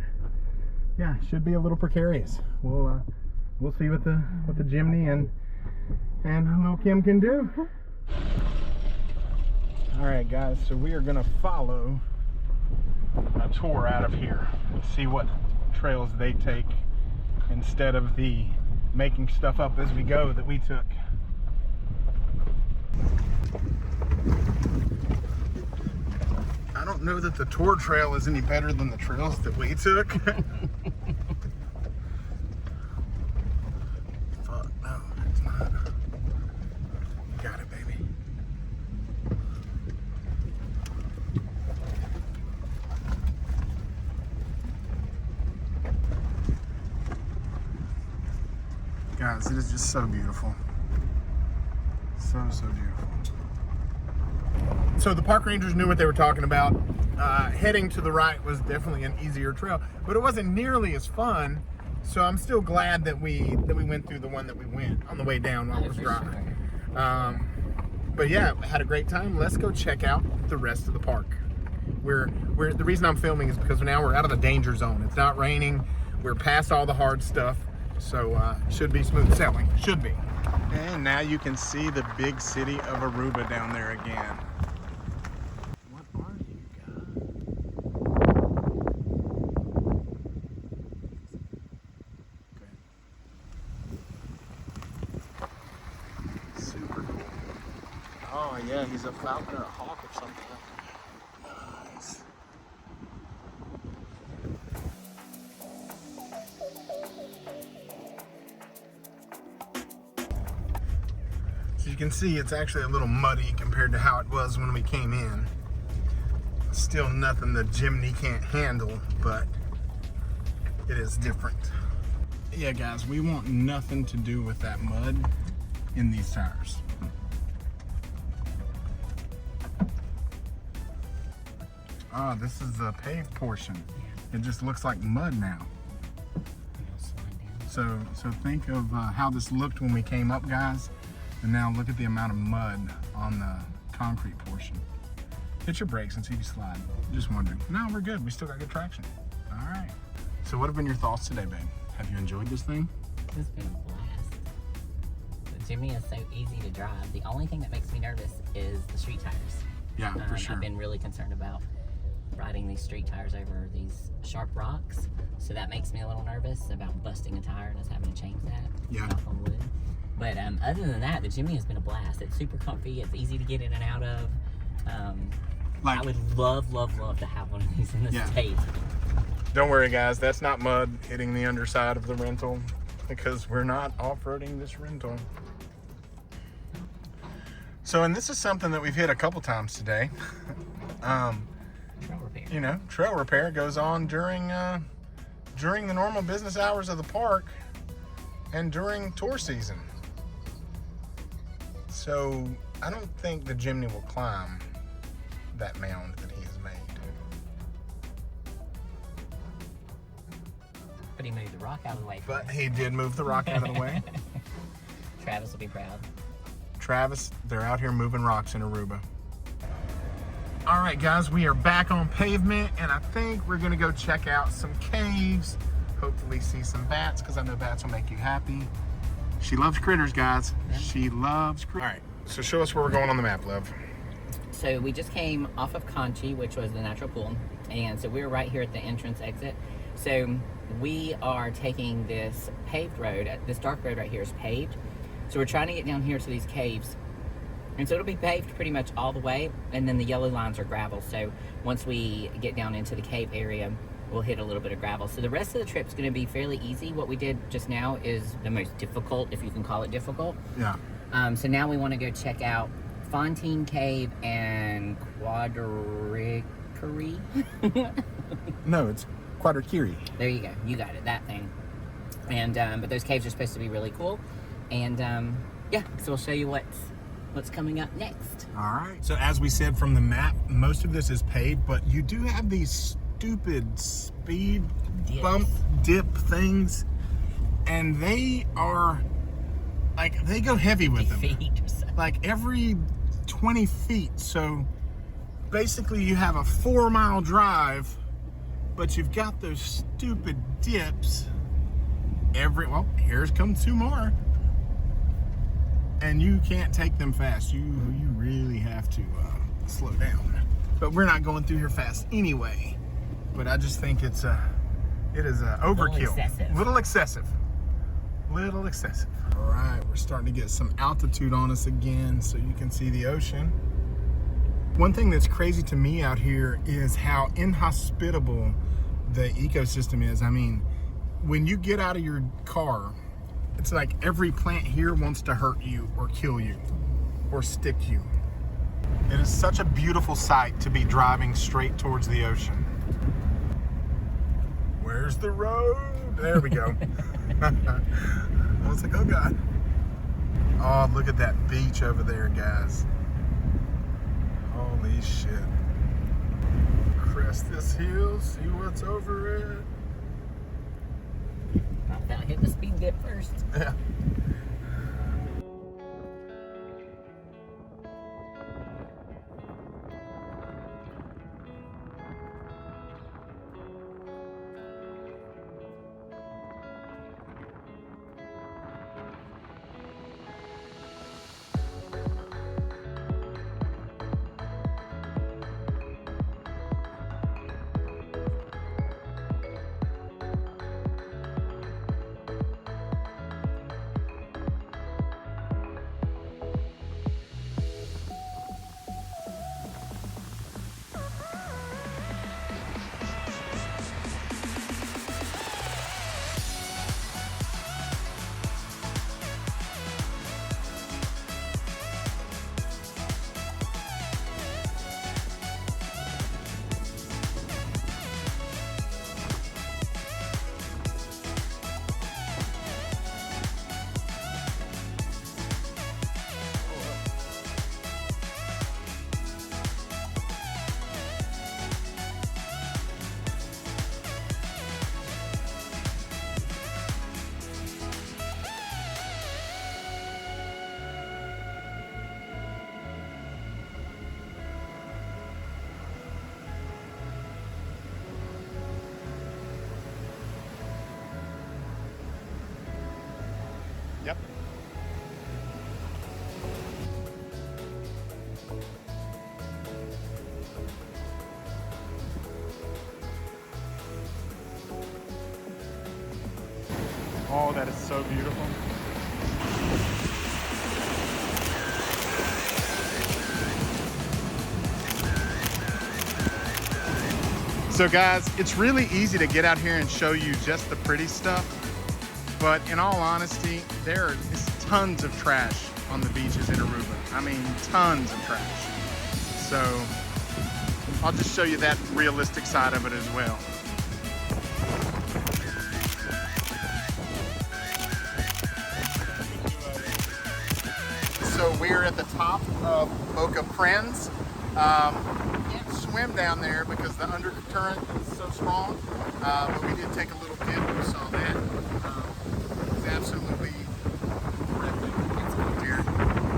yeah, it should be a little precarious. We'll see what the Jimny and little Kim can do. All right, guys, so we are gonna follow a tour out of here, see what trails they take instead of the making stuff up as we go that we took. I don't know that the tour trail is any better than the trails that we took. Fuck, no, it's not. You got it, baby. Guys, it is just so beautiful. So beautiful. So the park rangers knew what they were talking about. Heading to the right was definitely an easier trail, but it wasn't nearly as fun. So I'm still glad that we went through the one that we went on the way down while it was dry. But yeah, had a great time. Let's go check out the rest of the park. The reason I'm filming is because now we're out of the danger zone. It's not raining. We're past all the hard stuff. So should be smooth sailing, should be. And now you can see the big city of Aruba down there again. What are you guys? Okay. Super cool. Oh yeah, he's a falcon or a hawk or something. Nice. You can see it's actually a little muddy compared to how it was when we came in. Still nothing the Jimny can't handle, but it is different. Yeah, guys, we want nothing to do with that mud in these tires. Ah, this is the paved portion. It just looks like mud now. So think of how this looked when we came up, guys. And now look at the amount of mud on the concrete portion. Hit your brakes and see if you slide. Just wondering. No, we're good. We still got good traction. All right. So what have been your thoughts today, babe? Have you enjoyed this thing? It's been a blast. The Jimny is so easy to drive. The only thing that makes me nervous is the street tires. Yeah, for sure. I've been really concerned about riding these street tires over these sharp rocks. So that makes me a little nervous about busting a tire and us having to change that. Yeah. Knock on wood. But other than that, the Jimny has been a blast. It's super comfy. It's easy to get in and out of. I would love to have one of these in the States. Don't worry, guys. That's not mud hitting the underside of the rental because we're not off-roading this rental. So, and this is something that we've hit a couple times today. Trail repair. You know, trail repair goes on during the normal business hours of the park and during tour season. So I don't think the Jimny will climb that mound that he has made. But he moved the rock out of the way. But he did move the rock out of the way. Travis will be proud. Travis, they're out here moving rocks in Aruba. All right, guys, we are back on pavement, and I think we're gonna go check out some caves. Hopefully see some bats, because I know bats will make you happy. She loves critters, guys. Yeah. She loves critters. All right, so show us where we're going on the map, love. So we just came off of Conchi, which was the natural pool. And so we were right here at the entrance exit. So we are taking this paved road. This dark road right here is paved. So we're trying to get down here to these caves. And so it'll be paved pretty much all the way. And then the yellow lines are gravel. So once we get down into the cave area, we'll hit a little bit of gravel. So the rest of the trip's going to be fairly easy. What we did just now is the most difficult, if you can call it difficult. Yeah. So now we want to go check out Fontein Cave and Quadirikiri. No, it's Quadirikiri. There you go. You got it. That thing. And but those caves are supposed to be really cool. And yeah, so we'll show you what's coming up next. All right. So as we said from the map, most of this is paved, but you do have these stupid speed bump dip things, and they are like, they go heavy with them. Feet or something. Like every 20 feet. So basically you have a 4-mile drive, but you've got those stupid dips well, here's come 2 more. And you can't take them fast. You really have to slow down. But we're not going through here fast anyway. But I just think it is overkill. Little excessive. Little excessive. All right, we're starting to get some altitude on us again, so you can see the ocean. One thing that's crazy to me out here is how inhospitable the ecosystem is. I mean, when you get out of your car, it's like every plant here wants to hurt you or kill you or stick you. It is such a beautiful sight to be driving straight towards the ocean. Where's the road? There we go. I was like, oh God. Oh, look at that beach over there, guys. Holy shit. Crest this hill, see what's over it. Now hit the speed dip first. Yeah. Yep. Oh, that is so beautiful. So guys, it's really easy to get out here and show you just the pretty stuff. But in all honesty, there is tons of trash on the beaches in Aruba. I mean, tons of trash. So I'll just show you that realistic side of it as well. So we're at the top of Boca Prins. Can't swim down there because the undercurrent is so strong, but we did take a little dip. We saw that. It's absolutely horrific here.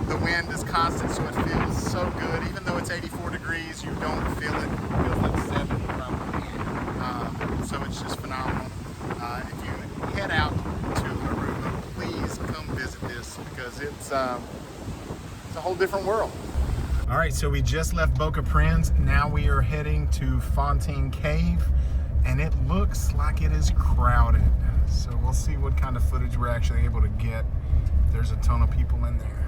The wind is constant, so it feels so good. Even though it's 84 degrees, you don't feel it. It feels like 70 probably. So it's just phenomenal. If you head out to Aruba, please come visit this because it's a whole different world. All right, so we just left Boca Prins. Now we are heading to Fontein Cave, and it looks like it is crowded. So we'll see what kind of footage we're actually able to get. There's a ton of people in there.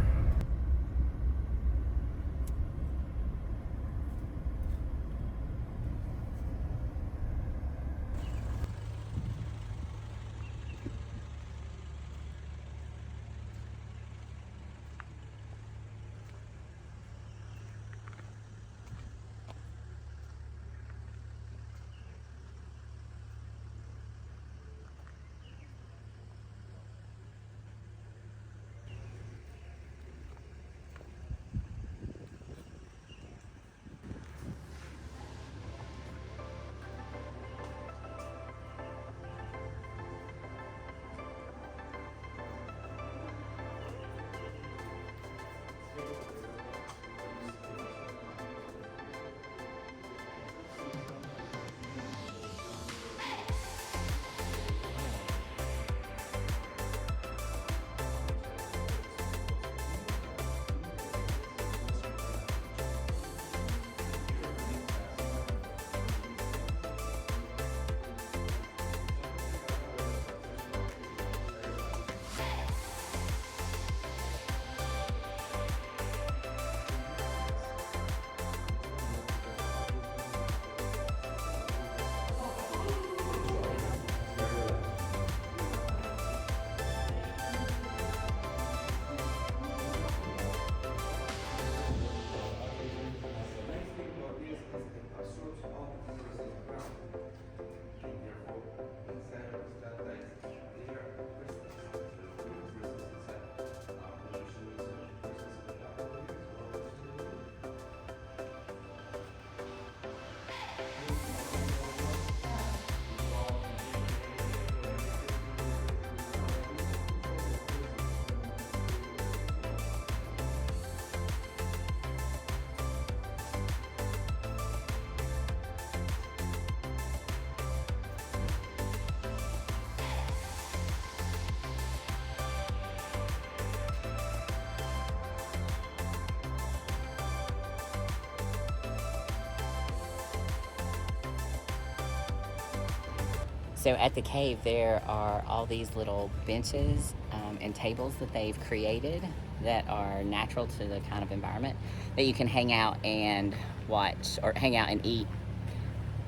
So at the cave, there are all these little benches and tables that they've created that are natural to the kind of environment that you can hang out and watch, or hang out and eat,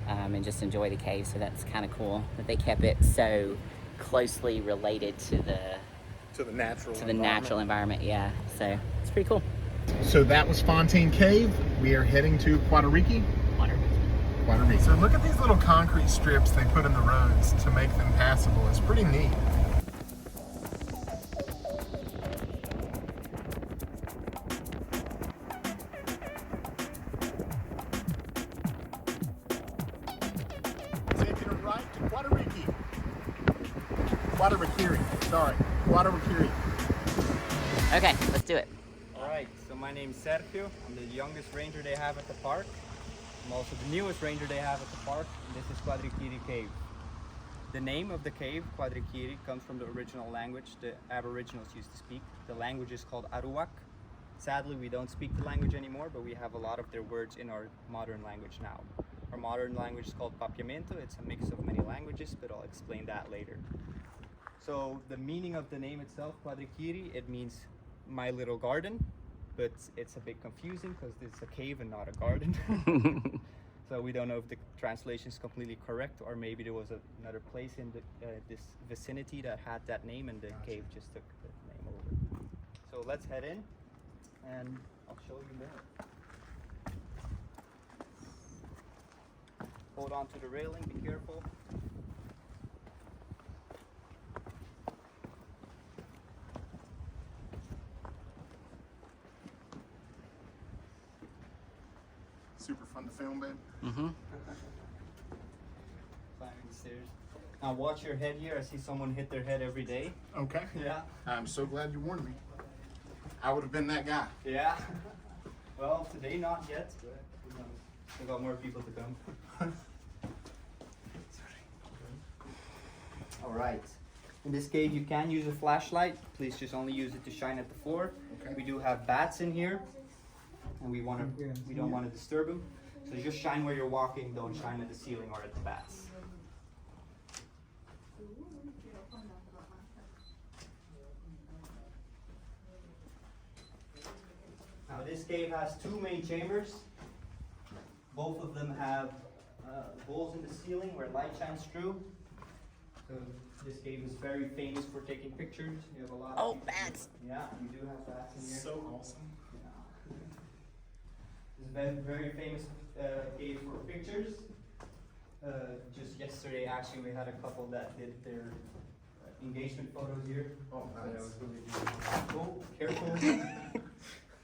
and just enjoy the cave. So that's kind of cool that they kept it so closely related to the natural environment. Yeah, so it's pretty cool. So that was Fontein Cave. We are heading to Quadirikiri. Quadirikiri. So look at these little concrete strips they put in the roads to make them passable. It's pretty neat. Taking a right to Quadirikiri. Quadirikiri. Sorry, Quadirikiri. Okay, let's do it. Alright, so my name's Sergio. I'm the youngest ranger they have at the park. I'm also the newest ranger they have at the park. And this is Quadirikiri Cave. The name of the cave, Quadirikiri, comes from the original language the Aboriginals used to speak. The language is called Aruba. Sadly, we don't speak the language anymore, but we have a lot of their words in our modern language now. Our modern language is called Papiamento. It's a mix of many languages, but I'll explain that later. So the meaning of the name itself, Quadirikiri, it means my little garden, but it's a bit confusing because it's a cave and not a garden. So we don't know if the translation is completely correct, or maybe there was another place in this vicinity that had that name and the cave just took the name over. So let's head in and I'll show you more. Hold on to the railing, be careful. Super fun to film, babe. Mm-hmm. Climbing the stairs. Now watch your head here. I see someone hit their head every day. Okay. Yeah. I'm so glad you warned me. I would have been that guy. Yeah. Well, today not yet, but who knows? We got more people to come. All right. In this cave, you can use a flashlight. Please just only use it to shine at the floor. Okay. We do have bats in here, and we don't want to disturb them. So just shine where you're walking. Don't shine at the ceiling or at the bats. Now this cave has two main chambers. Both of them have holes in the ceiling where light shines through. So this cave is very famous for taking pictures. You have a lot of Bats! Yeah, we do have bats in here. So awesome. Yeah. This is a very famous cave for pictures. Just yesterday, actually, we had a couple that did their engagement photos here. Oh, So that nice. was really beautiful. Oh, careful.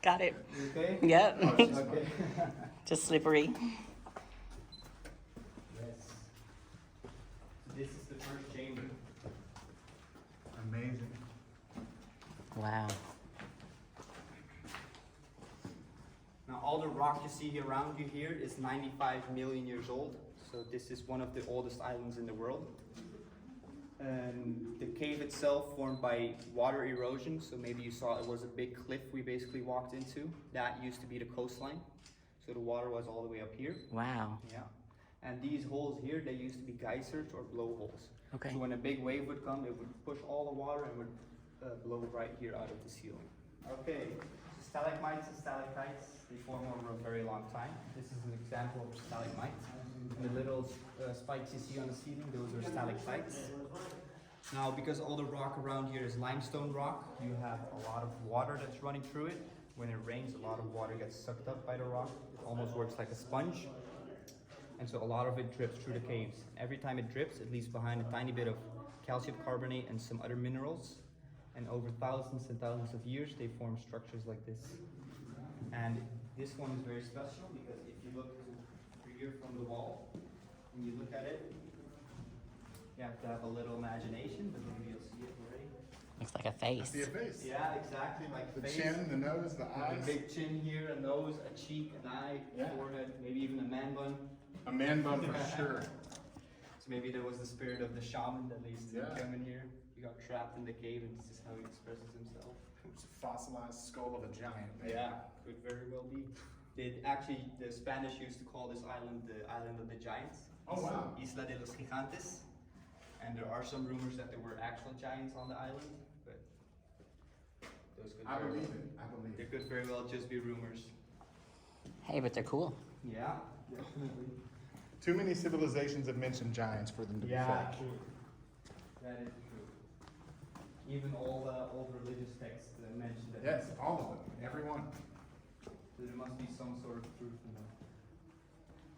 Got it. You okay? Yep. Okay. Just slippery. Yes. This is the first chamber. Amazing. Wow. Now all the rock you see around you here is 95 million years old. So this is one of the oldest islands in the world. And the cave itself formed by water erosion. So maybe you saw it was a big cliff we basically walked into. That used to be the coastline. So the water was all the way up here. Wow. Yeah. And these holes here, they used to be geysers or blowholes. Okay. So when a big wave would come, it would push all the water and would blow right here out of the ceiling. Okay, stalagmites and stalactites, they form over a very long time. This is an example of stalagmite. And the little spikes you see on the ceiling, those are stalactites. Now, because all the rock around here is limestone rock, you have a lot of water that's running through it. When it rains, a lot of water gets sucked up by the rock. It almost works like a sponge. And so a lot of it drips through the caves. Every time it drips, it leaves behind a tiny bit of calcium carbonate and some other minerals. And over thousands and thousands of years, they form structures like this. And this one is very special because if you look here from the wall, and you look at it, you have to have a little imagination, but maybe you'll see it already. Looks like a face. See a face. Yeah, exactly, like The face. chin, the nose, the eyes. A big chin here, a nose, a cheek, an eye, Yeah. forehead, maybe even a man bun. A man bun for sure. So maybe there was the spirit of the shaman that used to Yeah. come in here. He got trapped in the cave and this is how he expresses himself. It's a fossilized skull of a giant. Maybe. Yeah, could very well be. The Spanish used to call this island the island of the giants. Oh, wow. Isla de los Gigantes. And there are some rumors that there were actual giants on the island, but those could I very believe well- it. I believe They it. could very well just be rumors. Hey, but they're cool. Yeah, definitely. Too many civilizations have mentioned giants for them to be fake. true. That is true. Even all the old religious texts that mention that. Yes, all of them. Every one. So there must be some sort of truth in them.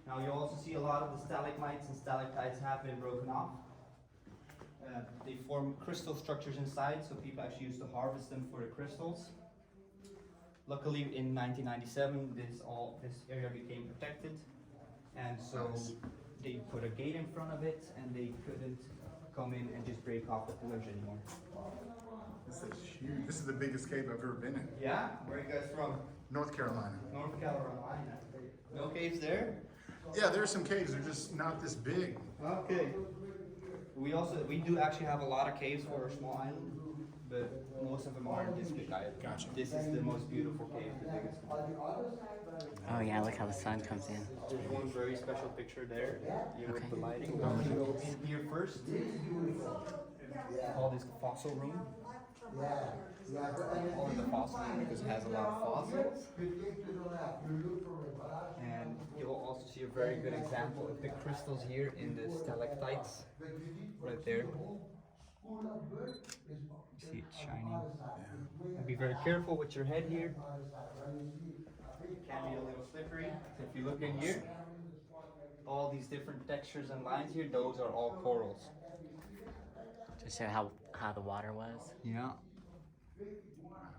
Now you also see a lot of the stalagmites and stalactites have been broken off. They form crystal structures inside, so people actually used to harvest them for the crystals. Luckily, in 1997, this area became protected, and so Nice. they put a gate in front of it, and they couldn't come in and just break off the pillars anymore. This is huge. This is the biggest cave I've ever been in. Yeah, where are you guys from? North Carolina. North Carolina. No caves there? Yeah, there are some caves. They're just not this big. Okay. We do actually have a lot of caves for a small island, but most of them aren't this big either. Gotcha. This is the most beautiful cave, the biggest one. Oh yeah, look how the sun comes in. There's one very special picture there, here with the lighting. Oh, We go in here first. Call this the fossil room. Call it the fossil room because it has a lot of fossils. And you'll also see a very good example of the crystals here in the stalactites, right there. You see it shining. And be very careful with your head here. It can be a little slippery. So if you look in here, all these different textures and lines here, those are all corals. To show how the water was. Yeah.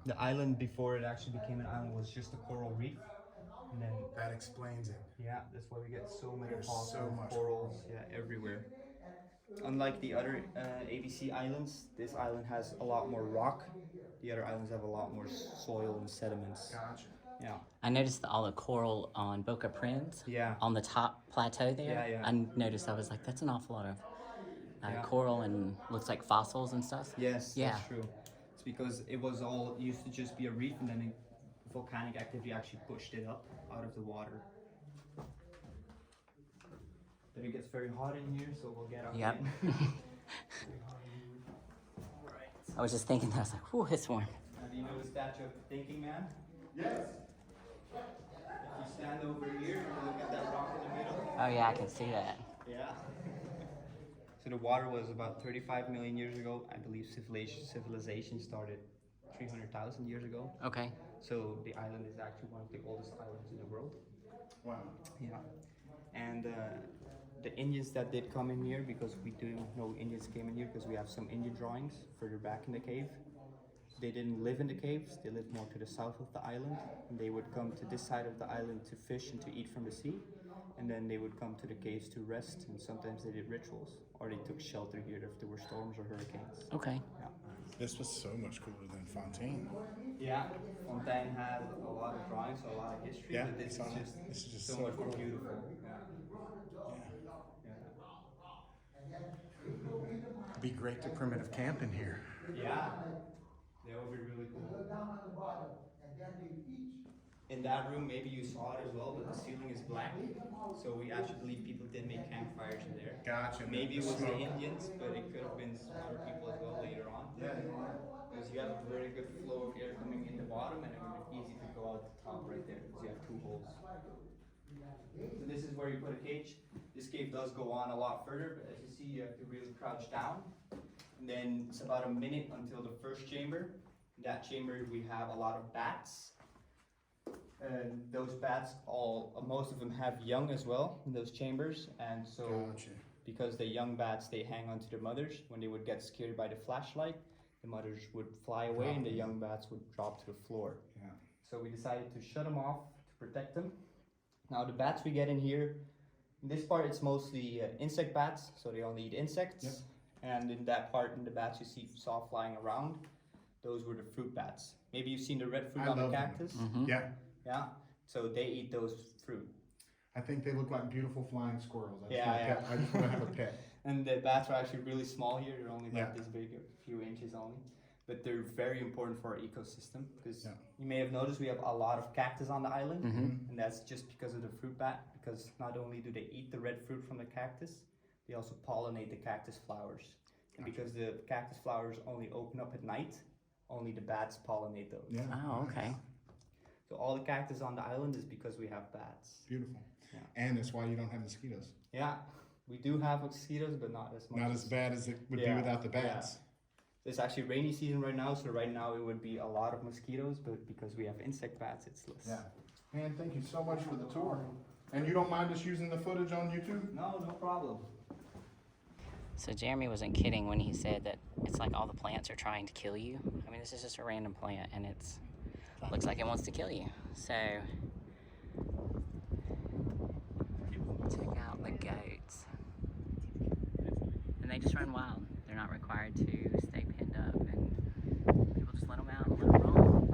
The island before it actually became an island was just a coral reef. And then, That explains it. yeah, that's why we get so many There's fossils, so much corals, yeah, everywhere. Unlike the other ABC islands, this island has a lot more rock. The other islands have a lot more soil and sediments. Gotcha. Yeah. I noticed all the coral on Boca Prins. Yeah. On the top plateau there. Yeah, yeah. I noticed. I was like, that's an awful lot of Yeah. coral and looks like fossils and stuff. Yes, Yeah. that's true. It's because it was all used to just be a reef, and then volcanic activity actually pushed it up out of the water. Then it gets very hot in here, so we'll get out. Yep. again. I was just thinking that. I was like, whew, it's warm. Now, do you know the statue of the thinking man? Yes. If you stand over here and look at that rock in the middle. Oh yeah, I can see that. Yeah. So the water was about 35 million years ago. I believe civilization started 300,000 years ago. Okay. So the island is actually one of the oldest islands in the world. Wow. Yeah. And the Indians that did come in here, because we do know Indians came in here because we have some Indian drawings further back in the cave. They didn't live in the caves, they lived more to the south of the island. And they would come to this side of the island to fish and to eat from the sea. And then they would come to the caves to rest, and sometimes they did rituals. Or they took shelter here if there were storms or hurricanes. Okay. Yeah. This was so much cooler than Fontein. Yeah, Fontein has a lot of drawings, a lot of history, Yeah, but this it's on it. is just, This is just so so much more cool. beautiful. Yeah. It'd be great to primitive camp in here. Yeah, that would be really cool. In that room, maybe you saw it as well, but the ceiling is black. So we actually believe people did make campfires in there. Gotcha. Maybe it was the Smoke. Indians, but it could have been some other people as well later on. Because you have a very good flow of air coming in the bottom, and it would be easy to go out the top right there, because you have two holes. So this is where you put a cage. This cave does go on a lot further, but as you see, you have to really crouch down. And then it's about a minute until the first chamber. In that chamber, we have a lot of bats. And those bats, most of them have young as well in those chambers. And so, Gotcha. because the young bats, they hang on to the mothers. When they would get scared by the flashlight, the mothers would fly away and the young bats would drop to the floor. Yeah. So we decided to shut them off to protect them. Now the bats we get in here, in this part it's mostly insect bats, so they only eat insects. Yep. And in that part, in the bats you saw flying around, those were the fruit bats. Maybe you've seen the red fruit I on the love them. cactus. Yeah. Yeah, so they eat those fruit. I think they look like beautiful flying squirrels. I just Yeah, want a yeah. pet. I just want to have a pet. And the bats are actually really small here, they're only about Yeah. this big, a few inches only. But they're very important for our ecosystem, because Yeah. you may have noticed we have a lot of cactus on the island, Mm-hmm. and that's just because of the fruit bat, because not only do they eat the red fruit from the cactus, they also pollinate the cactus flowers. And because the cactus flowers only open up at night, only the bats pollinate those. Yeah. Oh, okay. So all the cactus on the island is because we have bats. Beautiful. Yeah. And that's why you don't have mosquitoes. Yeah, we do have mosquitoes, but not as much. Not as bad as it would be Yeah, without the bats. yeah. It's actually rainy season right now, so right now it would be a lot of mosquitoes, but because we have insect bats, it's less. Yeah. Man, thank you so much for the tour. And you don't mind us using the footage on YouTube? No, no problem. So Jeremy wasn't kidding when he said that it's like all the plants are trying to kill you. I mean, this is just a random plant and it's looks like it wants to kill you. So check out the goats. And they just run wild. They're not required to stay pinned up and people just let them out and let them roam.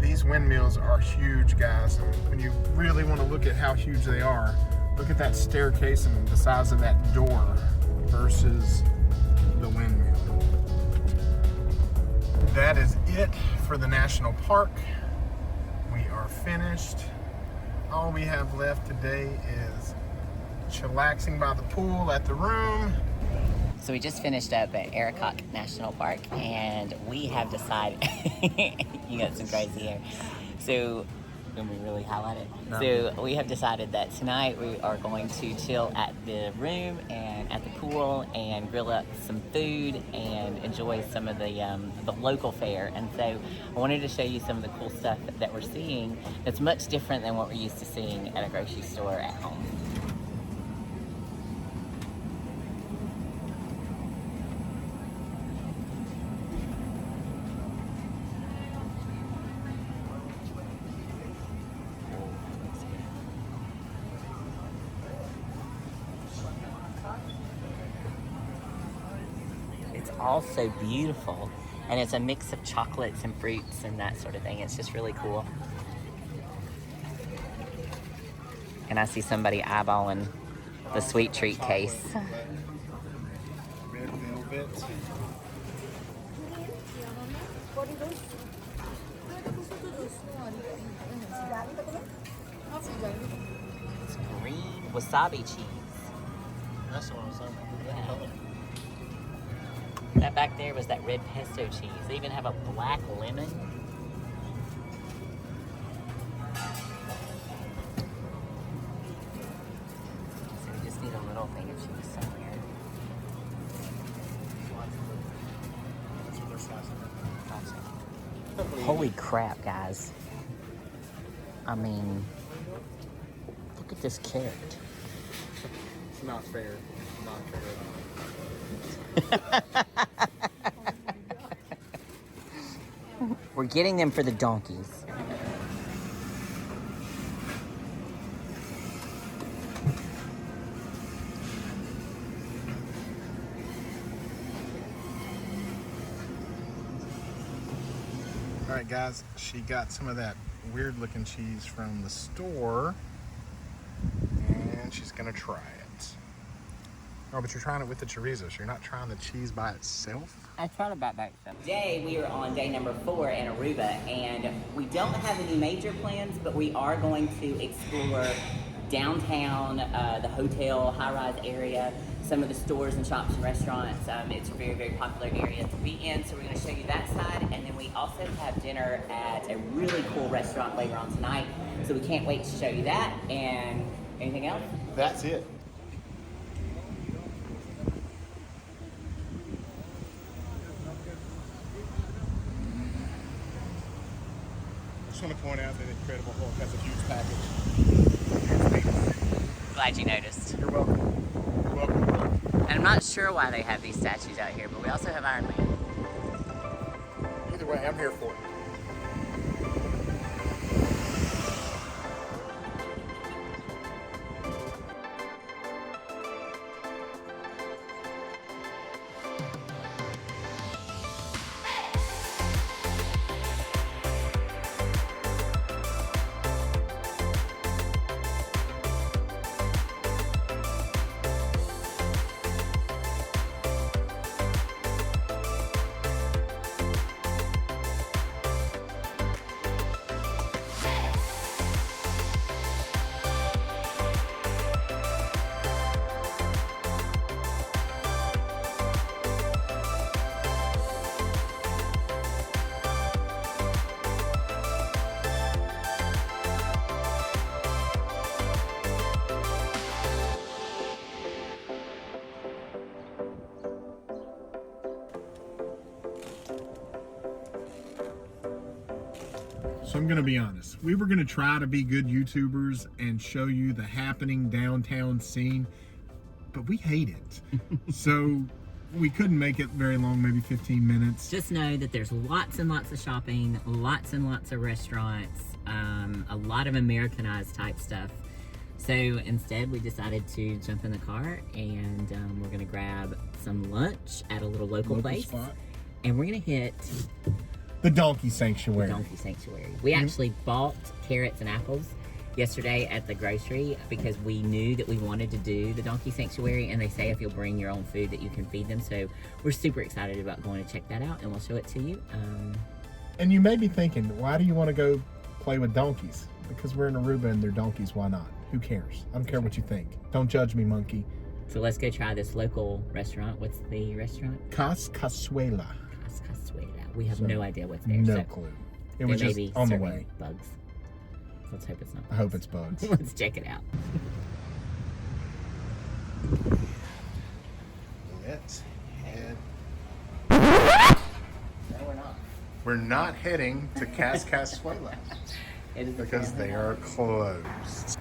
These windmills are huge, guys. And when you really want to look at how huge they are, look at that staircase and the size of that door versus the windmill. That is it for the national park. We are finished. All we have left today is chillaxing by the pool at the room. So we just finished up at Arikok National Park and we have decided, you got some crazy hair. So, can we really highlight it? No. So we have decided that tonight we are going to chill at the room and at the pool and grill up some food and enjoy some of the local fare. And so I wanted to show you some of the cool stuff that we're seeing that's much different than what we're used to seeing at a grocery store at home. Also beautiful, and it's a mix of chocolates and fruits and that sort of thing. It's just really cool. And I see somebody eyeballing the sweet treat case. Red velvet. It's green wasabi cheese. That's what I was talking about. Yeah. That back there was that red pesto cheese. They even have a black lemon. So we just need a little thing of cheese somewhere. That's what they're slicing. Gotcha. Holy crap, guys. I mean, look at this carrot. It's not fair. Not fair. We're getting them for the donkeys. All right, guys, she got some of that weird looking cheese from the store and she's gonna try it. Oh, but you're trying it with the chorizo, so you're not trying the cheese by itself? I tried about that stuff. Today we are on day number 4 in Aruba, and we don't have any major plans, but we are going to explore downtown, the hotel, high-rise area, some of the stores and shops and restaurants. It's a very, very popular area to be in, so we're going to show you that side, and then we also have dinner at a really cool restaurant later on tonight, so we can't wait to show you that. And anything else? That's it. I just want to point out that Incredible Hulk has a huge package. Glad you noticed. You're welcome. You're welcome, bro. And I'm not sure why they have these statues out here, but we also have Iron Man. Either way, I'm here for it. So I'm gonna be honest. We were gonna try to be good YouTubers and show you the happening downtown scene, but we hate it. So we couldn't make it very long, maybe 15 minutes. Just know that there's lots and lots of shopping, lots and lots of restaurants, a lot of Americanized type stuff. So instead we decided to jump in the car and we're gonna grab some lunch at a little local place. Spot. And we're gonna hit The Donkey Sanctuary. Donkey Sanctuary. We actually bought carrots and apples yesterday at the grocery because we knew that we wanted to do the Donkey Sanctuary, and they say if you'll bring your own food that you can feed them. So we're super excited about going to check that out, and we'll show it to you. And you may be thinking, why do you want to go play with donkeys? Because we're in Aruba and they're donkeys, why not? Who cares? I don't care what you think. Don't judge me, monkey. So let's go try this local restaurant. What's the restaurant? Cascazuela. We have So, no idea what's there. No so clue. It was just maybe on the serving way. bugs. Let's hope it's not bugs. I hope it's bugs. Let's check it out. Let's head. No, we're not. We're not heading to Cascazuela It is because they are closed.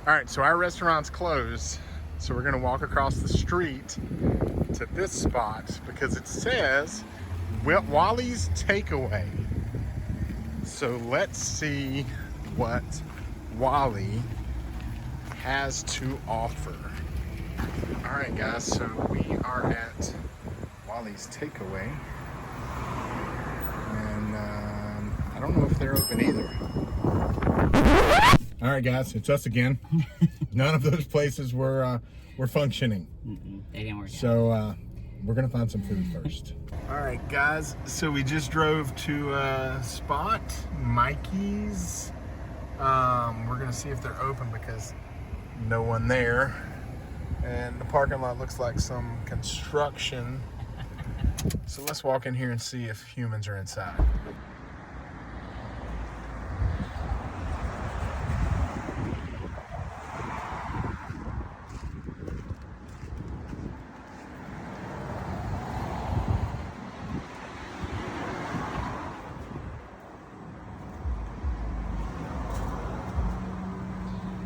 All right, so our restaurant's closed. So we're gonna walk across the street to this spot because it says Wally's Takeaway. So let's see what Wally has to offer. All right, guys, so we are at Wally's Takeaway. And I don't know if they're open either. All right, guys, it's us again. None of those places were functioning. They didn't work So we're gonna find some food first. All right, guys, so we just drove to a spot, Mikey's. We're gonna see if they're open because no one there. And the parking lot looks like some construction. So let's walk in here and see if humans are inside.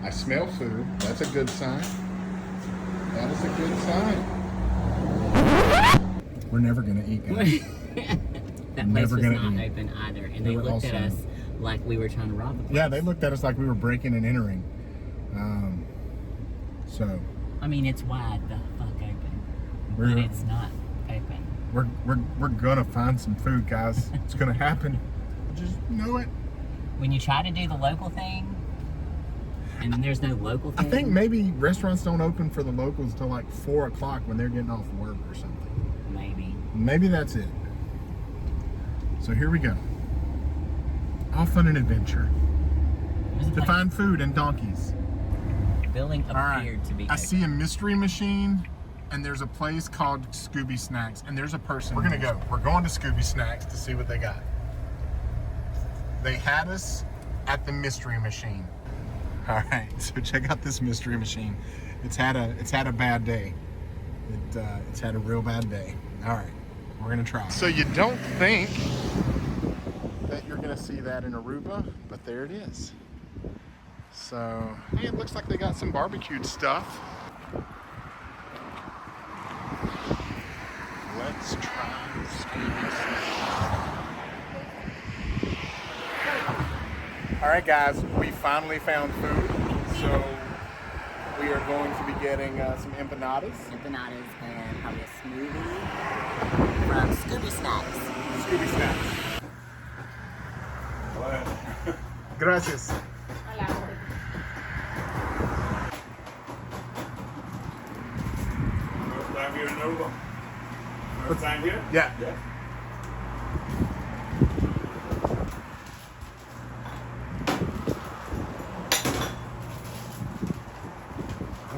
I smell food. That's a good sign. That is a good sign. We're never gonna eat, guys. That place Never was gonna not eat. open either, and They they were looked at also- us like we were trying to rob the place. Yeah, they looked at us like we were breaking and entering. So I mean, it's wide the fuck open, but We're- it's not open. we're gonna find some food, guys. It's gonna happen. Just know it. When you try to do the local thing, And then there's no local I thing? think maybe restaurants don't open for the locals till like 4 o'clock when they're getting off work or something. Maybe. Maybe that's it. So here we go. Off on an adventure to find food and donkeys. The building All right. appeared to be I open. see a mystery machine, and there's a place called Scooby Snacks, and there's a person. We're gonna go. We're going to Scooby Snacks to see what they got. They had us at the mystery machine. All right, so check out this mystery machine. It's had a bad day. It's had a real bad day. All right, we're gonna try. So you don't think that you're gonna see that in Aruba, but there it is. So, hey, it looks like they got some barbecued stuff. Let's try Scooby Snacks. All right, guys, we finally found food. So we are going to be getting some empanadas. Empanadas and probably a smoothie from Scooby Snacks. Scooby Snacks. Gracias. First time here in Aruba? First time here? Yeah.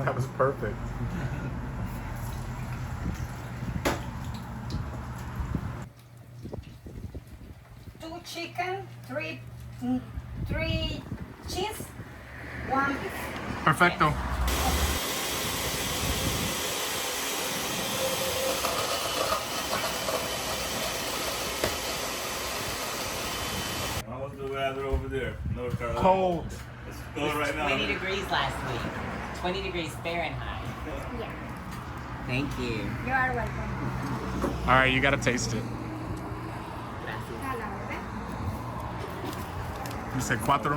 That was perfect. Two chicken, three cheese, one beef. Perfecto. How was the weather over there? North Carolina? Cold. It's cold right now. 20 degrees last week. 20 degrees Fahrenheit. Yeah, Thank you. you are welcome. All right, you gotta taste it. Gracias. A la orden. You said cuatro?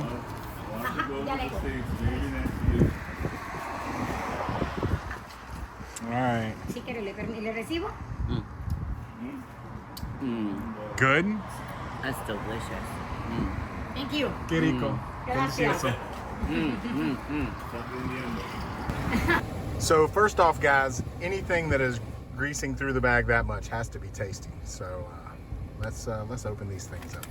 Want to go Ya to le the digo. States, maybe next year. All right. Si quiere, le recibo. Good? That's delicious. Thank you. Qué rico. Gracias. So first off, guys, anything that is greasing through the bag that much has to be tasty. So let's open these things up.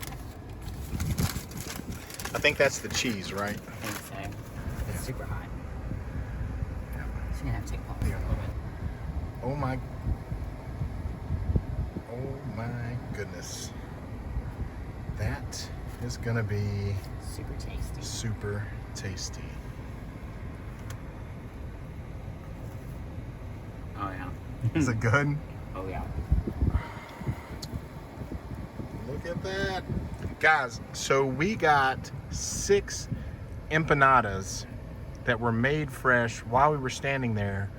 I think that's the cheese, right? I think so. It's super hot. Yeah. She's gonna have to take pause for a little bit. Oh my goodness. That is gonna be Super tasty. super tasty. Oh yeah. Is it good? Oh yeah. Look at that. Guys, so we got 6 empanadas that were made fresh while we were standing there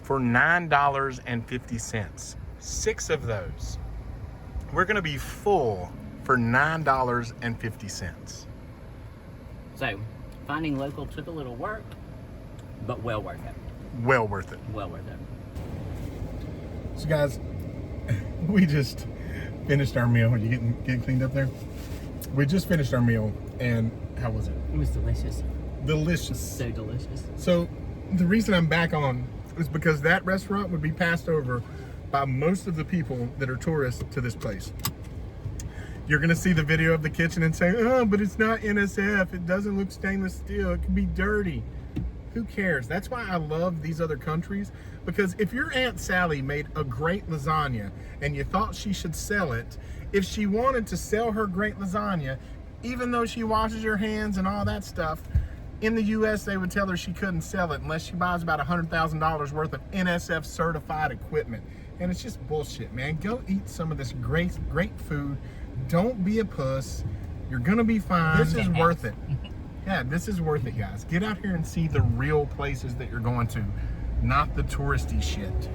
for $9.50. 6 of those. We're gonna be full for $9.50. So, finding local took a little work, but well worth it. Well worth it. Well worth it. So guys, we just finished our meal. Are you getting cleaned up there? We just finished our meal, and how was it? It was delicious. Delicious. So delicious. So the reason I'm back on is because that restaurant would be passed over by most of the people that are tourists to this place. You're gonna see the video of the kitchen and say, oh, but it's not NSF. It doesn't look stainless steel. It can be dirty. Who cares? That's why I love these other countries, because if your Aunt Sally made a great lasagna and you thought she should sell it, if she wanted to sell her great lasagna, even though she washes her hands and all that stuff, in the US they would tell her she couldn't sell it unless she buys about $100,000 worth of NSF certified equipment. And it's just bullshit, man. Go eat some of this great food. Don't be a puss. You're gonna be fine. This is worth it. Yeah, this is worth it, guys. Get out here and see the real places that you're going to, not the touristy shit.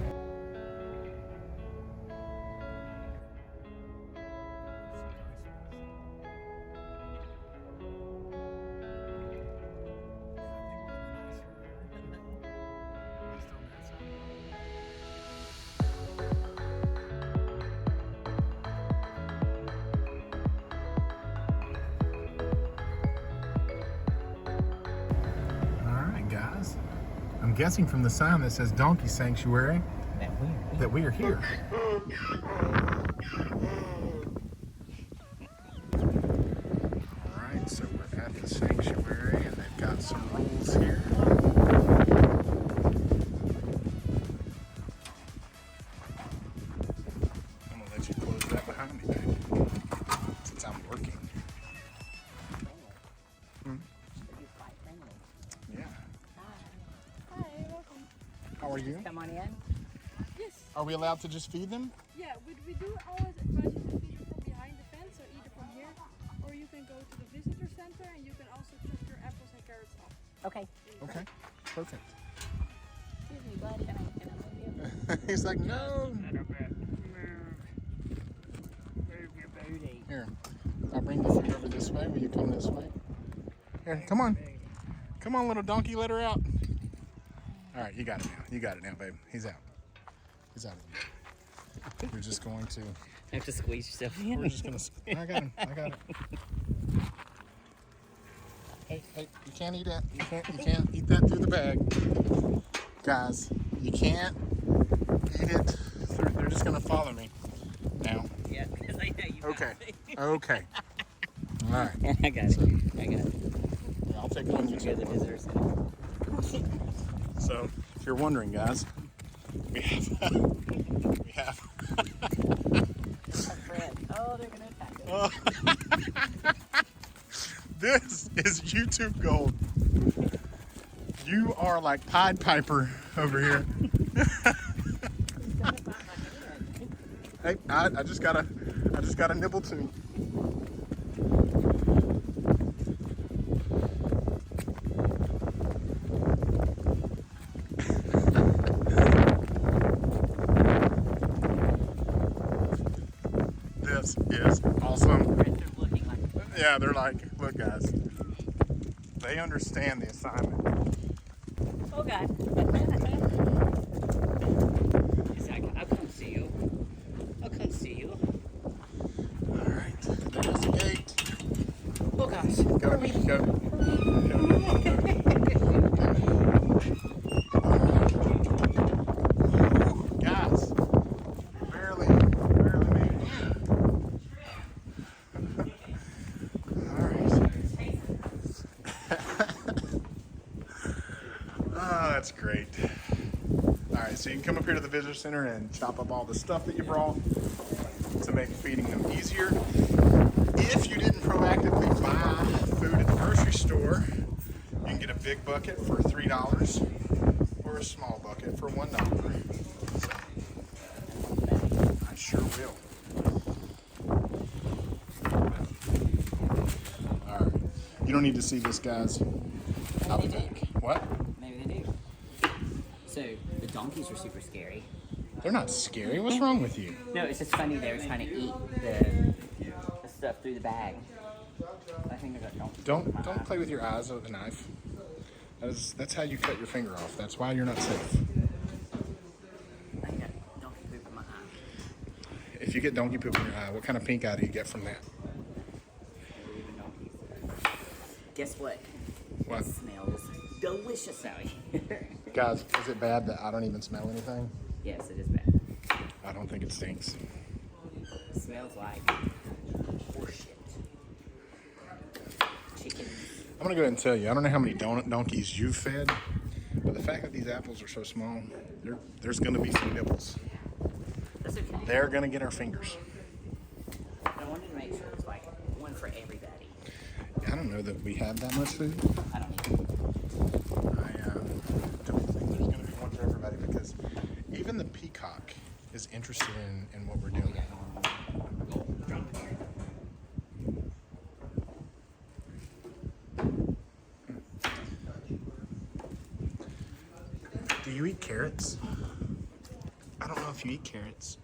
I'm guessing from the sign that says Donkey Sanctuary that we are here. Alright, so we're at the sanctuary and they've got some rules here. I'm gonna let you close that behind me, babe, since I'm working. Yeah. Hi, welcome. How are you? Come on in. Yes, Are we allowed to just feed them? yeah, we do always advise you to feed it from behind the fence, so either from here, or you can go to the visitor center and you can also chuck your apples and carrots off. Okay. Okay, perfect. Excuse me, bud. Can I move you? He's like, no. Here, I'll bring the food over this way. Will you come this way? Here, come on. Come on, little donkey, let her out. All right, you got it now. You got it now, babe. He's out. He's out. We're just going to, Have to squeeze yourself in. we're just going to, I got him. I got it. Hey, you can't eat that. You can't eat that through the bag. Guys, you can't eat it through, they're just going to follow me now. Yeah, because I know you got Okay. it. Okay. All right. I got it. I got it. Yeah, I'll take one. You Go to take the one. visitor center. So, if you're wondering, guys, we have Oh, they're gonna attack us. this is YouTube gold. You are like Pied Piper over here. Hey, I just got a nibble too. This is awesome. They're looking like Yeah, they're like, look, guys, they understand the assignment. oh god. I'll come see you. I'll come see you. All right, there's the gate. Oh gosh. Go. Ooh, guys, barely made it. All right. Oh, that's great. All right, so you can come up here to the visitor center and chop up all the stuff that you brought to make feeding them easier. If you didn't proactively buy food at the grocery store, you can get a big bucket for $3 or a small bucket for $1. So, I sure will. All right, you don't need to see this, guys. I'll be back. What? Maybe they do. So the donkeys are super scary. They're not scary. What's wrong with you? No, it's just funny they were trying to eat the stuff through the bag. I think they got donkeys. Don't play with your eyes with a knife. That's how you cut your finger off. That's why you're not safe. I got donkey poop in my eye. If you get donkey poop in your eye, what kind of pink eye do you get from that? Guess what? What? It smells delicious out here. Guys, is it bad that I don't even smell anything? Yes, it is bad. I don't think it stinks. It smells like horseshit. Chicken. I'm gonna go ahead and tell you, I don't know how many donkeys you've fed, but the fact that these apples are so small, there's gonna be some nibbles. That's okay. They're gonna get our fingers. I wanted to make sure it's like one for everybody. I don't know that we have that much food. I don't need I don't think there's gonna be one for everybody because even the peacock is interested in what we're doing. Do you eat carrots? I don't know if you eat carrots,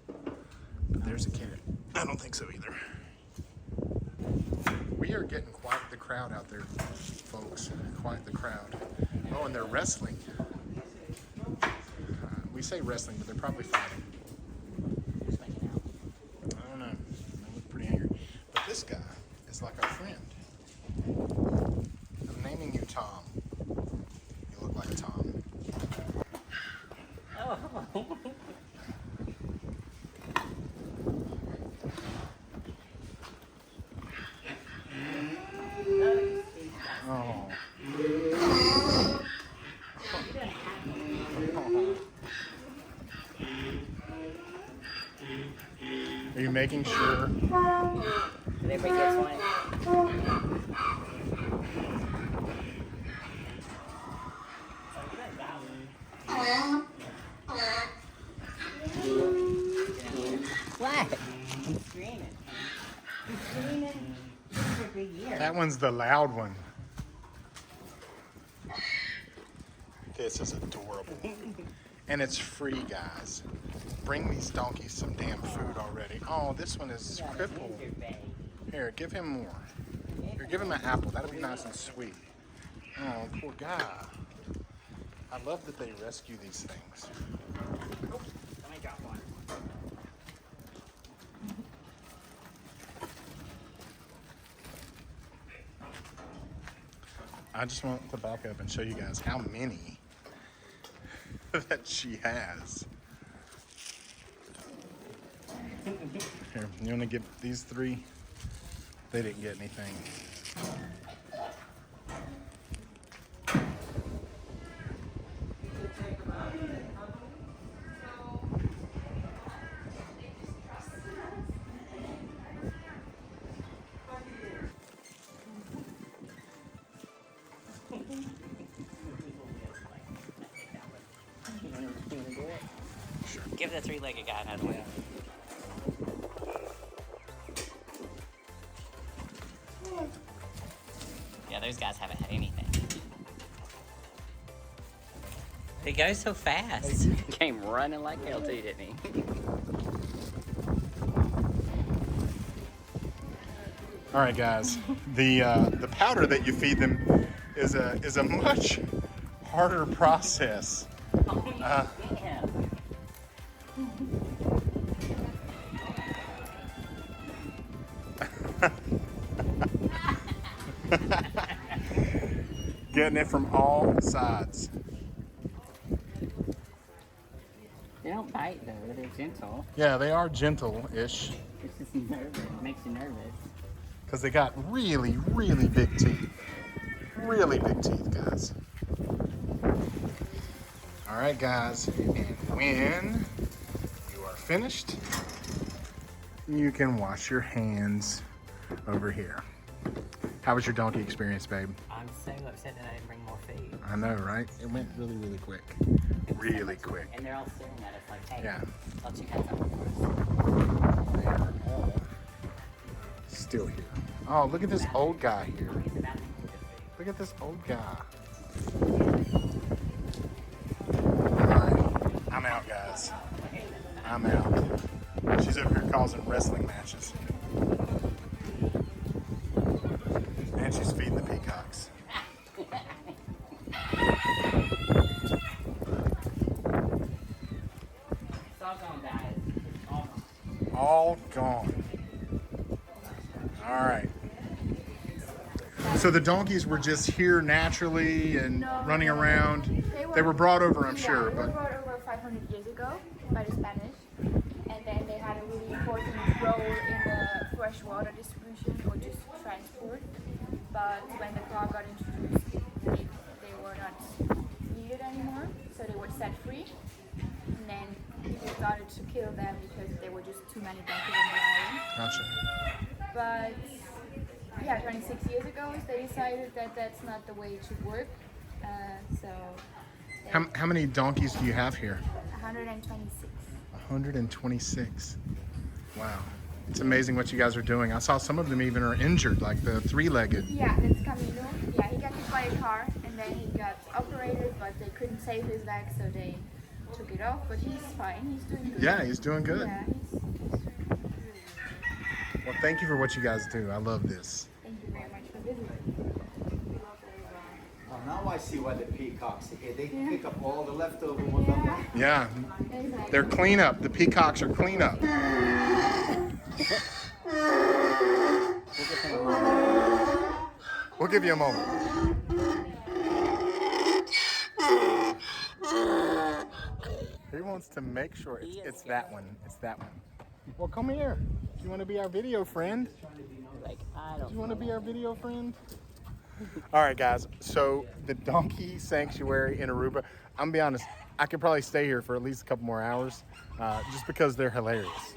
but there's a carrot. I don't think so either. We are getting quite the crowd out there, folks. Quite the crowd. Oh, and they're wrestling. We say wrestling, but they're probably fighting. Just making out. I don't know. They look pretty angry. But this guy is like our friend. I'm naming you Tom. You look like a Tom. Oh. Are you making sure? Did everybody get one? What? He's screaming. He's screaming. It's a big year. That one's the loud one. This is adorable. And it's free, guys. Bring these donkeys some damn food already. Oh, this one is crippled. Here, give him more. Here, give him an apple. That'll be nice and sweet. Oh, poor guy. I love that they rescue these things. Let me drop one. I just want to back up and show you guys how many that she has. Here, you want to get these three? They didn't get anything. Sure. Give the three-legged guy another one. Yeah, those guys haven't had anything. They go so fast. Came running like hell too, didn't he? All right, guys. The powder that you feed them is a much harder process. Yeah. Getting it from all sides. They don't bite though, they're gentle. Yeah, they are gentle-ish It's just nervous. It makes you nervous. because they got really, really big teeth. Really big teeth, guys. All right, guys. And when you are finished, you can wash your hands over here. How was your donkey experience, babe? I'm so upset that I didn't bring more food. I know, right? It went really, really quick. Really quick. And they're all staring at us like, hey, Yeah. thought you had something for us. They are all still here. Oh, look at this old guy here. He's about to eat the food. Look at this old guy. Alright, I'm out, guys. I'm out. She's over here causing wrestling matches. And she's feeding the peacocks. It's all gone, guys. All gone. All gone. Alright. So the donkeys were just here naturally and running around. They were brought over, I'm sure, They were but brought over 500 years ago by the Spanish, and then they had a really important role in the freshwater distribution or just transport. But when the car got introduced, they were not needed anymore, so they were set free. And then people started to kill them because there were just too many donkeys on the island. gotcha. But yeah, 26 years ago, they decided that that's not the way it should work. So How many donkeys do you have here? 126. 126. Wow. It's amazing what you guys are doing. I saw some of them even are injured, like the three-legged. Yeah, that's Camilo. Yeah, he got hit by a car and then he got operated, but they couldn't save his leg, so they took it off. But he's fine. He's doing good. Yeah, he's doing good. Yeah, he's doing really good. Well, thank you for what you guys do. I love this. Thank you very much for visiting. Well, now I see why the peacocks, they pick up all the leftover ones. Yeah, Exactly. they're cleanup. The peacocks are cleanup. We'll give you a moment. He wants to make sure it's scared. that one. It's that one. Well, come here. Do you want to be our video friend? Like, I don't Do you want to know. be our video friend? All right, guys. So the donkey sanctuary in Aruba, I'm gonna be honest, I could probably stay here for at least a couple more hours just because they're hilarious.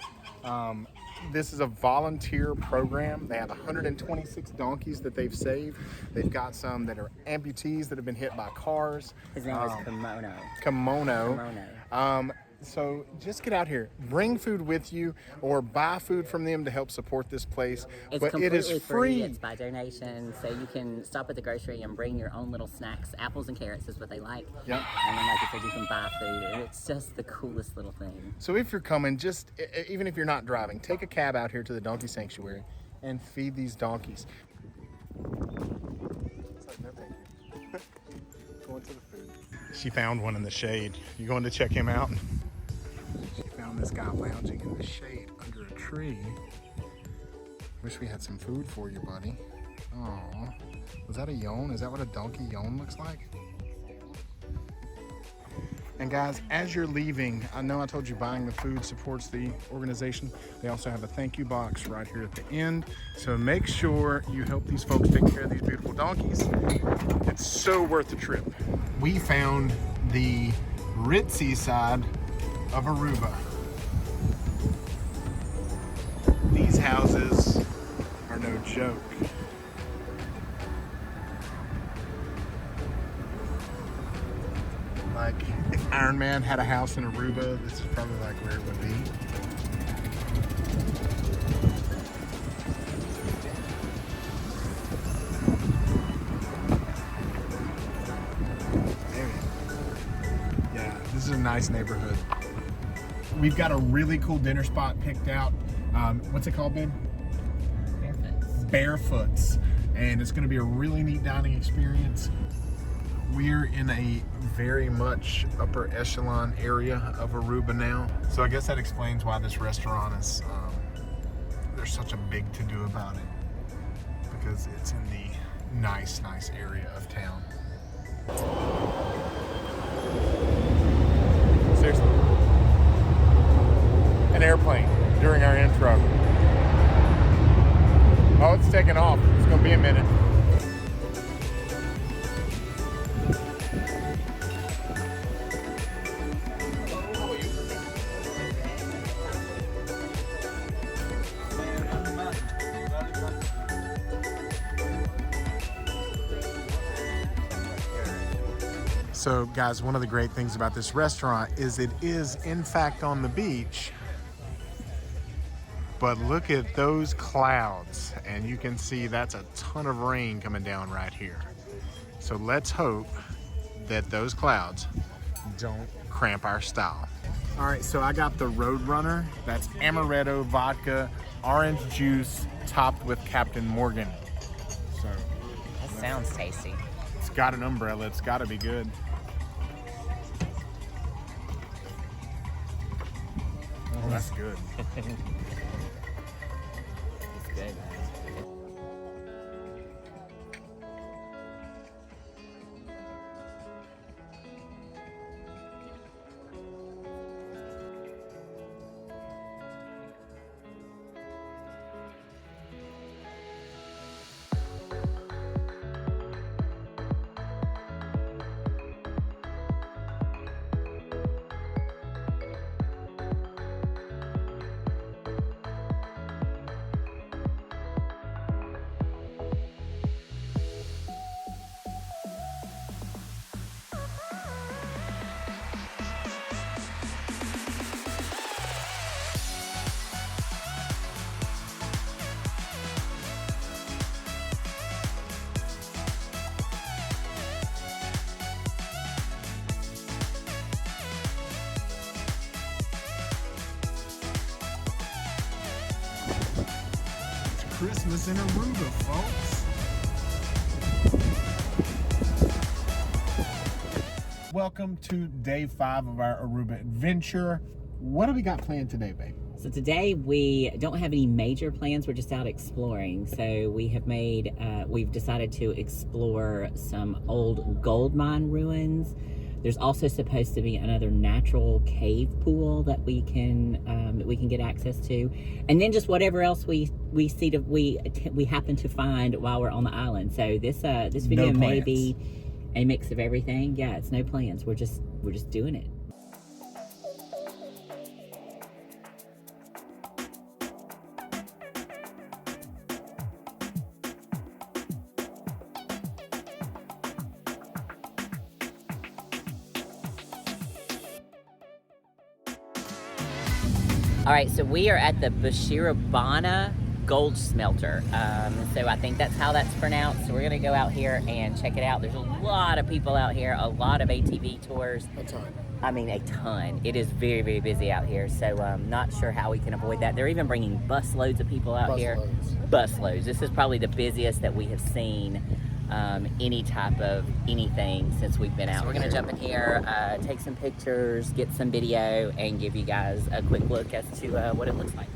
This is a volunteer program. They have 126 donkeys that they've saved. They've got some that are amputees that have been hit by cars. His name is Kimono. Kimono. So just get out here, bring food with you, or buy food from them to help support this place. It's but completely it is free. It's by donation, so you can stop at the grocery and bring your own little snacks. Apples and carrots is what they like. Yep. And then, like I said, you can buy food, and it's just the coolest little thing. So if you're coming, just even if you're not driving, take a cab out here to the donkey sanctuary and feed these donkeys. It's like, no thank you. Going to the food. She found one in the shade. You going to check him out? She found this guy lounging in the shade under a tree. Wish we had some food for you, buddy. Oh, was that a yon? Is that what a donkey yon looks like? And guys, as you're leaving, I know I told you buying the food supports the organization. They also have a thank you box right here at the end. So make sure you help these folks take care of these beautiful donkeys. It's so worth the trip. We found the ritzy side of Aruba. These houses are no joke. Like, if Iron Man had a house in Aruba, this is probably like where it would be. Yeah, this is a nice neighborhood. We've got a really cool dinner spot picked out. What's it called, babe? Barefoots. And it's going to be a really neat dining experience. We're in a very much upper echelon area of Aruba now. So I guess that explains why this restaurant is, there's such a big to-do about it. Because it's in the nice area of town. Seriously. An airplane during our intro. Oh, it's taking off. It's gonna be a minute. So guys, one of the great things about this restaurant is it is in fact on the beach, but look at those clouds and you can see that's a ton of rain coming down right here. So let's hope that those clouds don't cramp our style. All right, so I got the Roadrunner. That's amaretto vodka, orange juice, topped with Captain Morgan. So That sounds tasty. it's got an umbrella, it's gotta be good. Oh, that's good. It's good, man. Christmas in Aruba, folks. Welcome to day 5 of our Aruba adventure. What do we got planned today, babe? So today we don't have any major plans. We're just out exploring. So we have we've decided to explore some old gold mine ruins. There's also supposed to be another natural cave pool that we can get access to, and then just whatever else we happen to find while we're on the island. So this video may be a mix of everything. Yeah, it's no plans. We're just doing it. All right, so we are at the Bushiribana Gold Smelter. So I think that's how that's pronounced. So we're gonna go out here and check it out. There's a lot of people out here, a lot of ATV tours. A ton. I mean, a ton. It is very, very busy out here. So I'm not sure how we can avoid that. They're even bringing bus loads of people out here. Bus loads. This is probably the busiest that we have seen any type of anything since we've been out. So we're gonna jump in here, take some pictures, get some video, and give you guys a quick look as to what it looks like.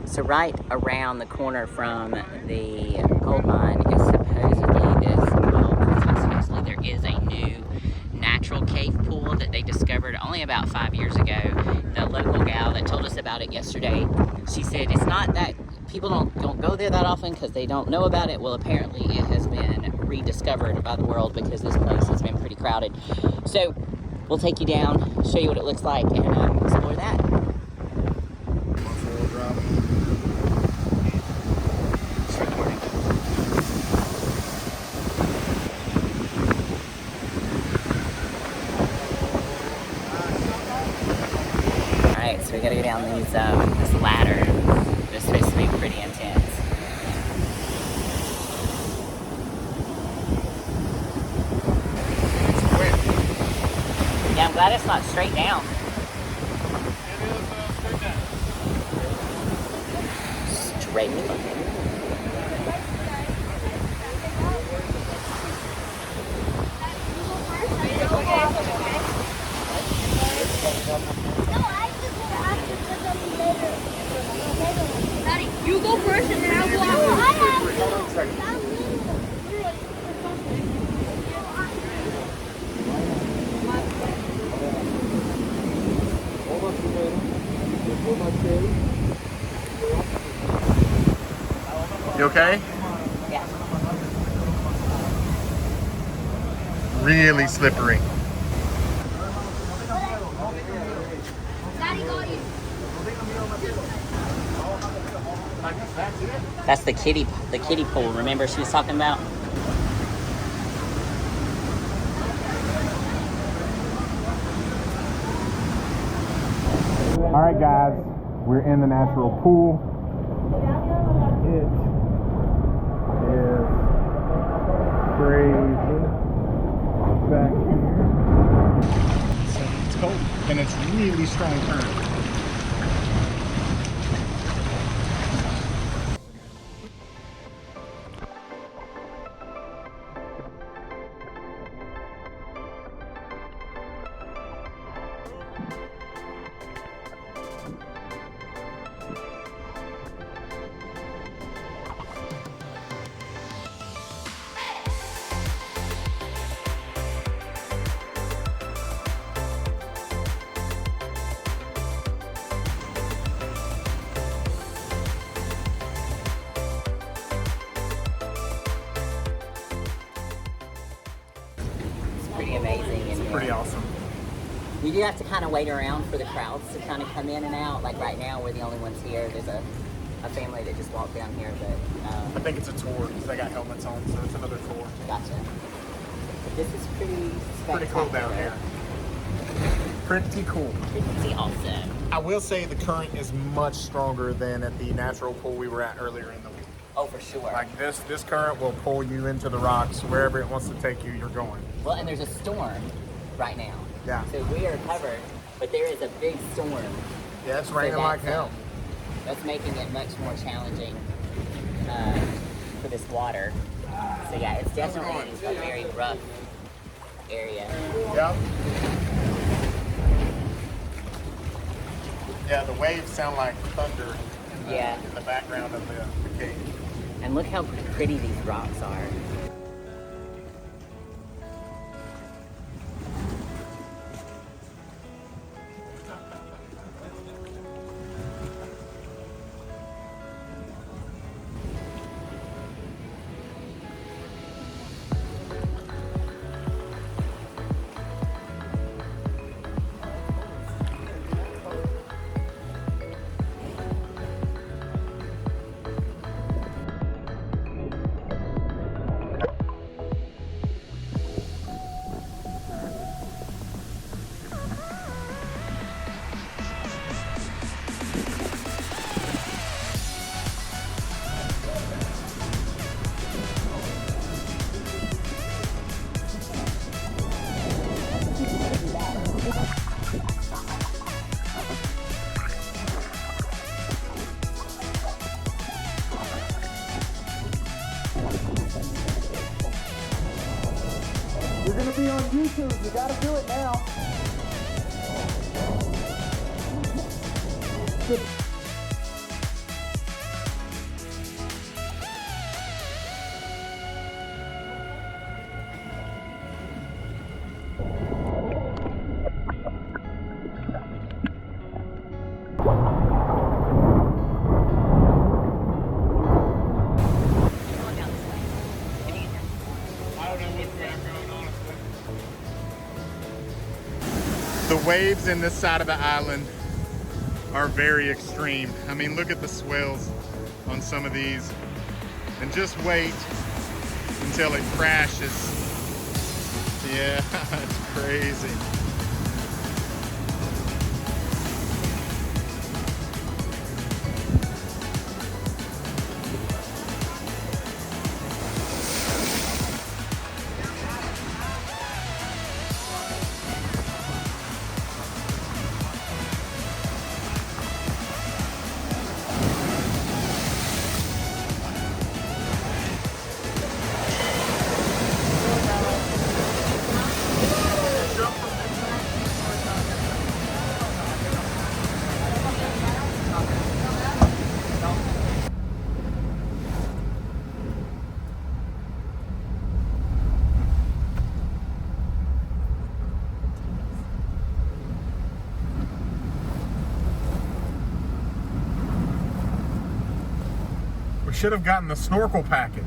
So right around the corner from the gold mine is supposedly there is a new natural cave pool that they discovered only about 5 years ago. The local gal that told us about it yesterday, she said it's not that people don't go there that often because they don't know about it. Well, apparently it has been rediscovered by the world because this place has been pretty crowded. So we'll take you down, show you what it looks like, and explore that. So we gotta go down these this ladder. It's supposed to be pretty intense. Yeah, I'm glad it's not straight down. Straight down. You go first and then I'll go after. You okay? Yeah. Really slippery. That's the kiddie pool. Remember she was talking about? All right, guys, we're in the natural pool. It is crazy back here. So it's cold, and it's really strong current. pretty amazing. It's and pretty awesome. You do have to kind of wait around for the crowds to kind of come in and out. Like right now, we're the only ones here. There's a family that just walked down here, but I think it's a tour because they got helmets on, so it's another tour. gotcha. But this is pretty Pretty cool down here. Pretty cool. Pretty awesome. I will say the current is much stronger than at the natural pool we were at earlier in the week. Oh, for sure. Like this current will pull you into the rocks wherever it wants to take you. You're going. Well, and there's a storm right now. Yeah. So we are covered, but there is a big storm. Yeah, it's So raining like hell. That's making it much more challenging for this water. So yeah, it's definitely a very rough area. Yep. Yeah, the waves sound like thunder in the background of the cave. And look how pretty these rocks are. You're gonna be on YouTube. You gotta do it now. The waves in this side of the island are very extreme. I mean, look at the swells on some of these. And just wait until it crashes. Yeah, it's crazy. We should have gotten the snorkel package.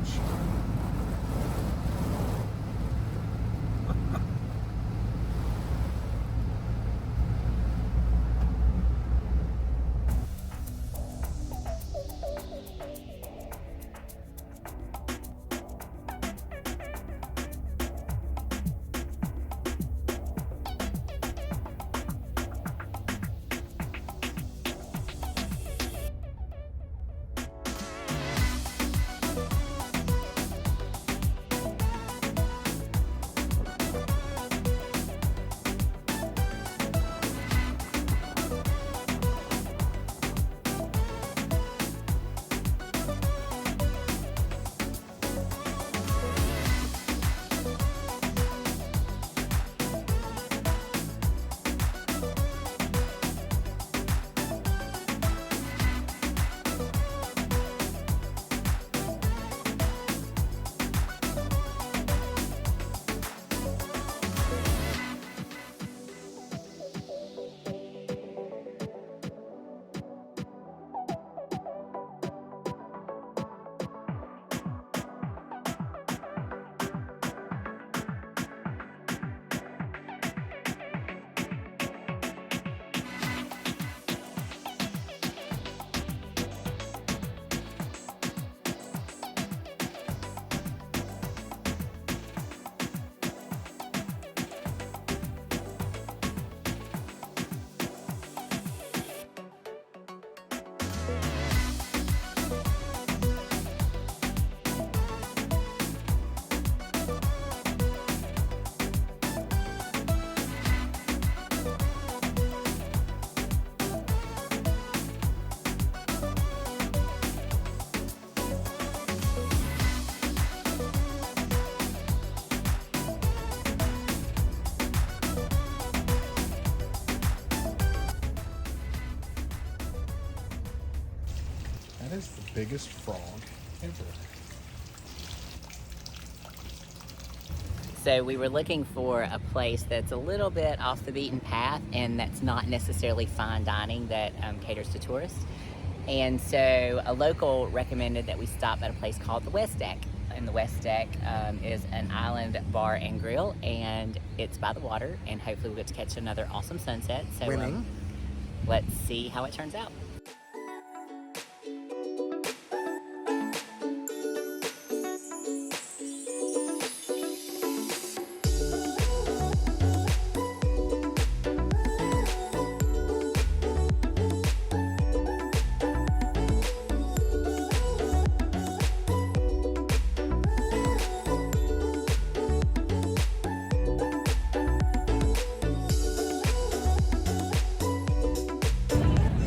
biggest frog ever. So we were looking for a place that's a little bit off the beaten path and that's not necessarily fine dining that caters to tourists. And so a local recommended that we stop at a place called the West Deck. And the West Deck is an island bar and grill, and it's by the water, and hopefully we'll get to catch another awesome sunset. So let's see how it turns out.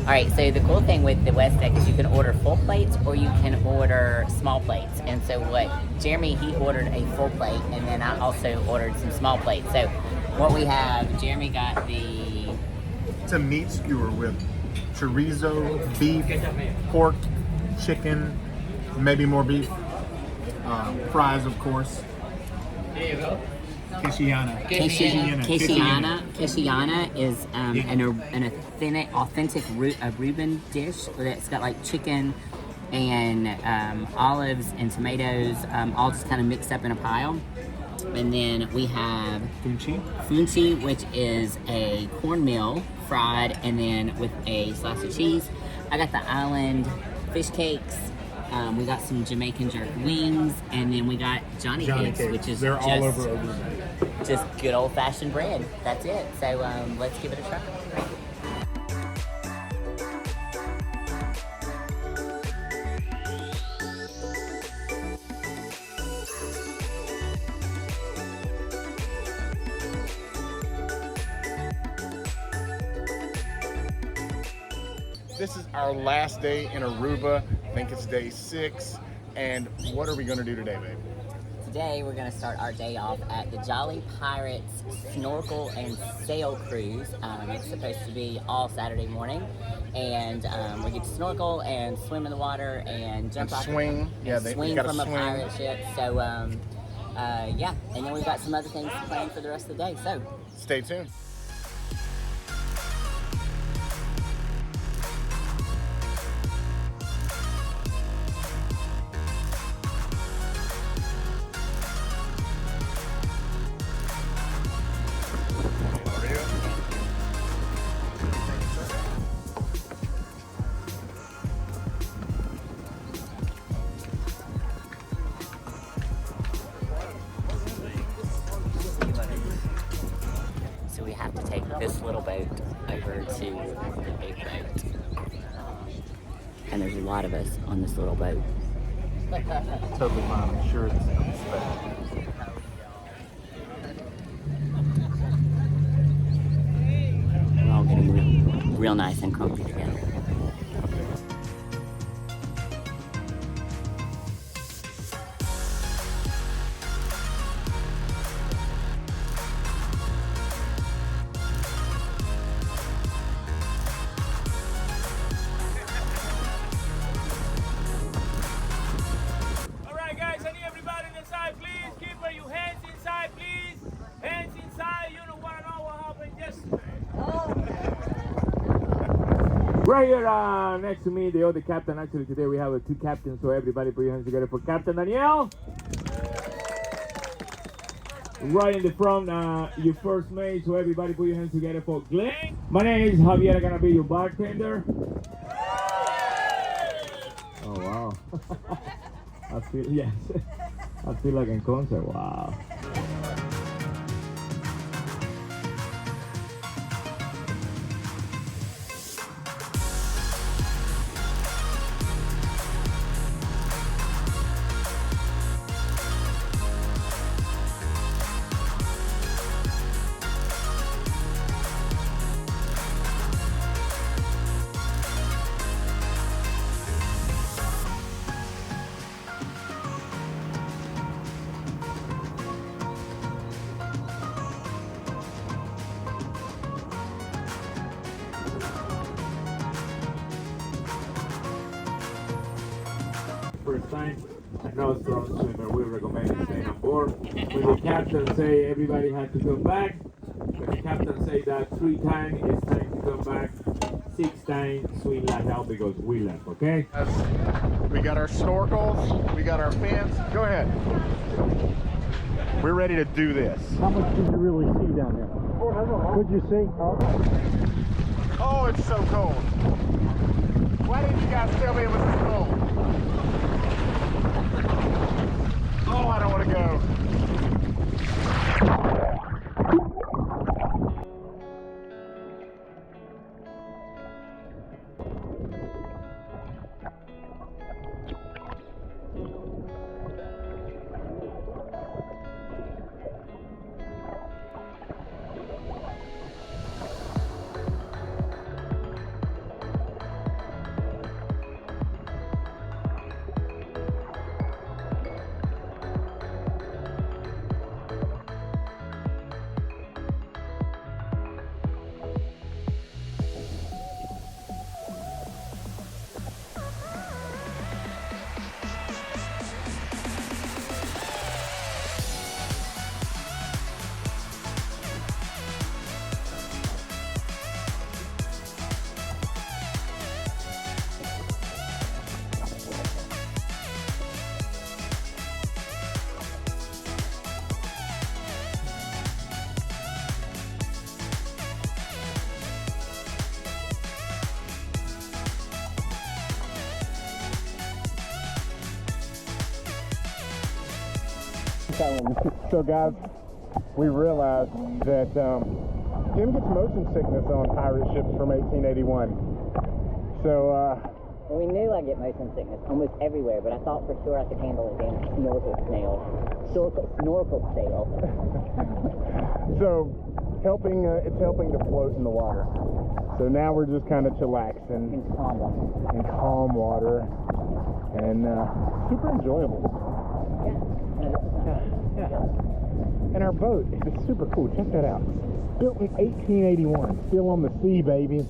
All right, so the cool thing with the West Deck is you can order full plates or you can order small plates. And so what Jeremy, he ordered a full plate, and then I also ordered some small plates. So what we have, Jeremy got the... It's a meat skewer with chorizo, beef, pork, chicken, maybe more beef, fries, of course. There you go. Kishiana. Kishiana is an authentic Aruban dish that's got like chicken and olives and tomatoes, all just kind of mixed up in a pile. And then we have funchi, which is a cornmeal fried and then with a slice of cheese. I got the island fish cakes. We got some Jamaican jerk wings, and then we got Gianni cakes, which is they're all over Aruba. Just good old-fashioned bread. That's it. So let's give it a try. This is our last day in Aruba. I think it's day 6. And what are we going to do today, babe? Today we're going to start our day off at the Jolly Pirates Snorkel and Sail Cruise. It's supposed to be all Saturday morning, and we get to snorkel and swim in the water and jump off swing. swing from a pirate ship. So yeah, and then we've got some other things planned for the rest of the day. So stay tuned. this little boat over to the big boat. And there's a lot of us on this little boat. Totally fine. I'm sure it's special. We're all getting real nice and comfy together. Right here next to me, the other captain. Actually, today we have two captains, so everybody put your hands together for Captain Daniel. Right in the front, your first mate, so everybody put your hands together for Glenn. My name is Javier, I'm gonna be your bartender. Oh, wow. I feel, yes, I feel like in concert, wow. last time. A no strong swimmer, we recommend staying on board. When the captain say everybody had to come back, when the captain say that 3 times, it's time to come back. 6 times, swim like hell because we left, okay? We got our snorkels, we got our fins. Go ahead. We're ready to do this. How much did you really see down there? What'd you see? Oh, it's so cold. Why didn't you guys tell me it was this cold? Oh, I don't want to go. So guys, we realized that Kim gets motion sickness on pirate ships from 1881. So We knew I'd get motion sickness almost everywhere, but I thought for sure I could handle a damn snorkel snail. Snorkel snail. so it's helping to float in the water. So now we're just kind of chillaxing In calm water. in calm water, and super enjoyable. Yeah. And our boat is super cool. Check that out. Built in 1881. Still on the sea, baby.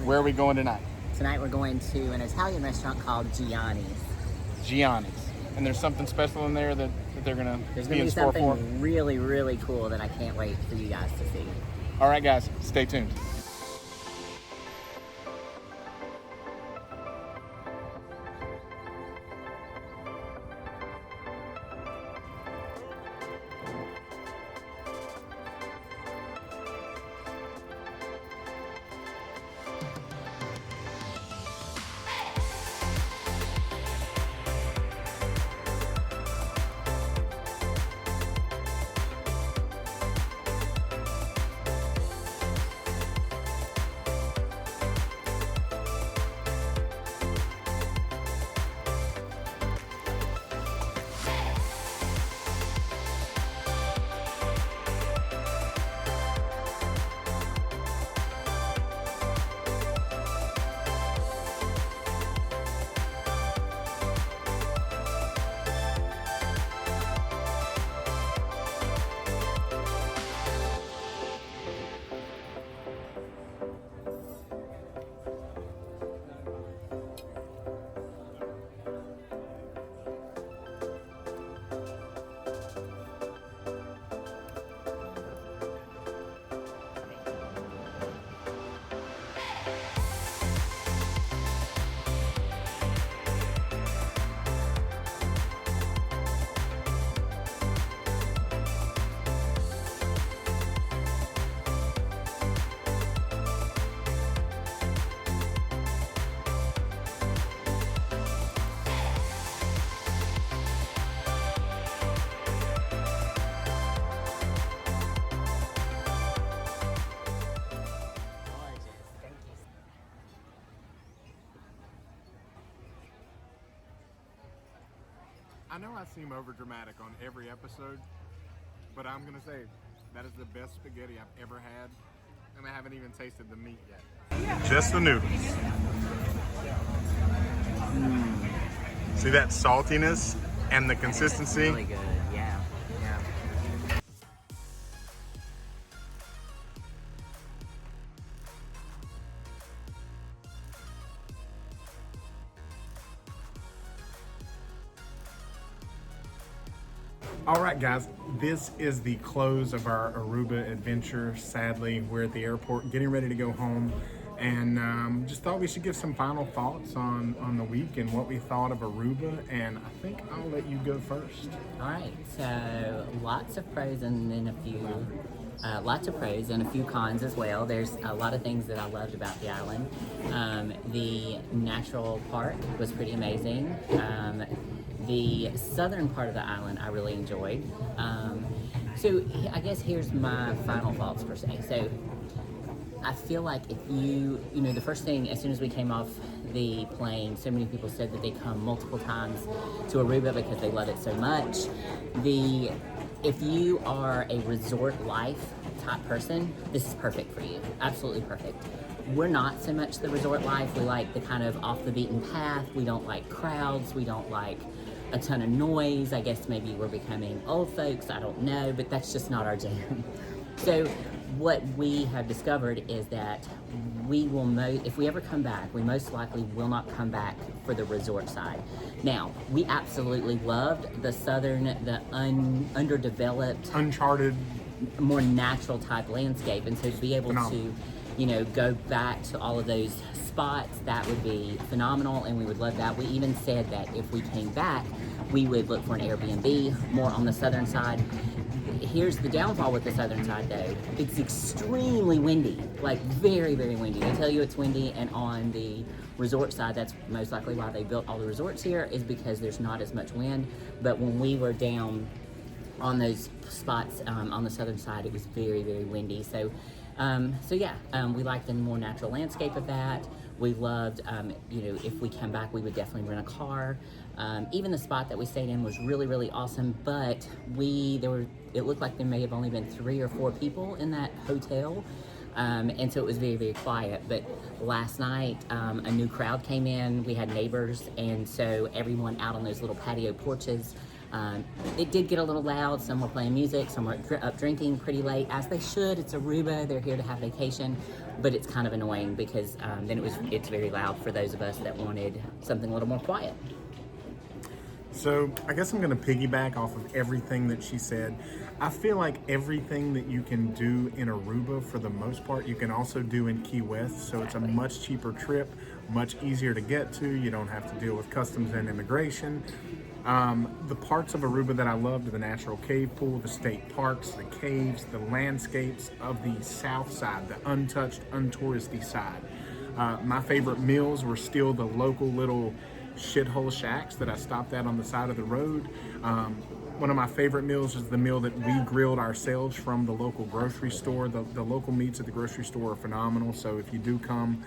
Where are we going tonight? Tonight we're going to an Italian restaurant called Gianni's. Gianni's. And there's something special in there that they're gonna There's be gonna in be store for. something really, really cool that I can't wait for you guys to see. All right, guys, stay tuned. I know I seem over dramatic on every episode, but I'm gonna say that is the best spaghetti I've ever had, and I haven't even tasted the meat yet. Just the noodles. See that saltiness and the consistency? Really good, yeah. All right, guys, this is the close of our Aruba adventure. Sadly, we're at the airport getting ready to go home, and just thought we should give some final thoughts on the week and what we thought of Aruba, and I think I'll let you go first. All right, so lots of pros and then lots of pros and a few cons as well. There's a lot of things that I loved about the island. The natural park was pretty amazing. The southern part of the island I really enjoyed. So I guess here's my final thoughts per se. So I feel like if you know, the first thing, as soon as we came off the plane, so many people said that they come multiple times to Aruba because they love it so much. If you are a resort life type person, this is perfect for you. Absolutely perfect. We're not so much the resort life. We like the kind of off the beaten path. We don't like crowds. We don't like a ton of noise. I guess maybe we're becoming old folks. I don't know, but that's just not our jam. So what we have discovered is that we will, if we ever come back, we most likely will not come back for the resort side. Now, we absolutely loved the southern, the underdeveloped, uncharted, more natural type landscape, and so to be able to, you know, go back to all of those spots, that would be phenomenal, and we would love that. We even said that if we came back, we would look for an Airbnb more on the southern side. Here's the downfall with the southern side though. It's extremely windy, like very, very windy. They tell you it's windy, and on the resort side, that's most likely why they built all the resorts here, is because there's not as much wind. But when we were down on those spots on the southern side, it was very, very windy. So we liked the more natural landscape of that. We loved, you know, if we come back, we would definitely rent a car. Even the spot that we stayed in was really, really awesome, but it looked like there may have only been 3 or 4 people in that hotel. And so it was very, very quiet. But last night, a new crowd came in. We had neighbors, and so everyone out on those little patio porches. It did get a little loud. Some were playing music, some were up drinking pretty late, as they should. It's Aruba, they're here to have vacation, but it's kind of annoying because then it's very loud for those of us that wanted something a little more quiet. So I guess I'm going to piggyback off of everything that she said. I feel like everything that you can do in Aruba, for the most part, you can also do in Key West. So it's a much cheaper trip, much easier to get to. You don't have to deal with customs and immigration. The parts of Aruba that I loved are the natural cave pool, the state parks, the caves, the landscapes of the south side, the untouched, untouristy side. My favorite meals were still the local little shithole shacks that I stopped at on the side of the road. One of my favorite meals is the meal that we grilled ourselves from the local grocery store. The local meats at the grocery store are phenomenal. So if you do come,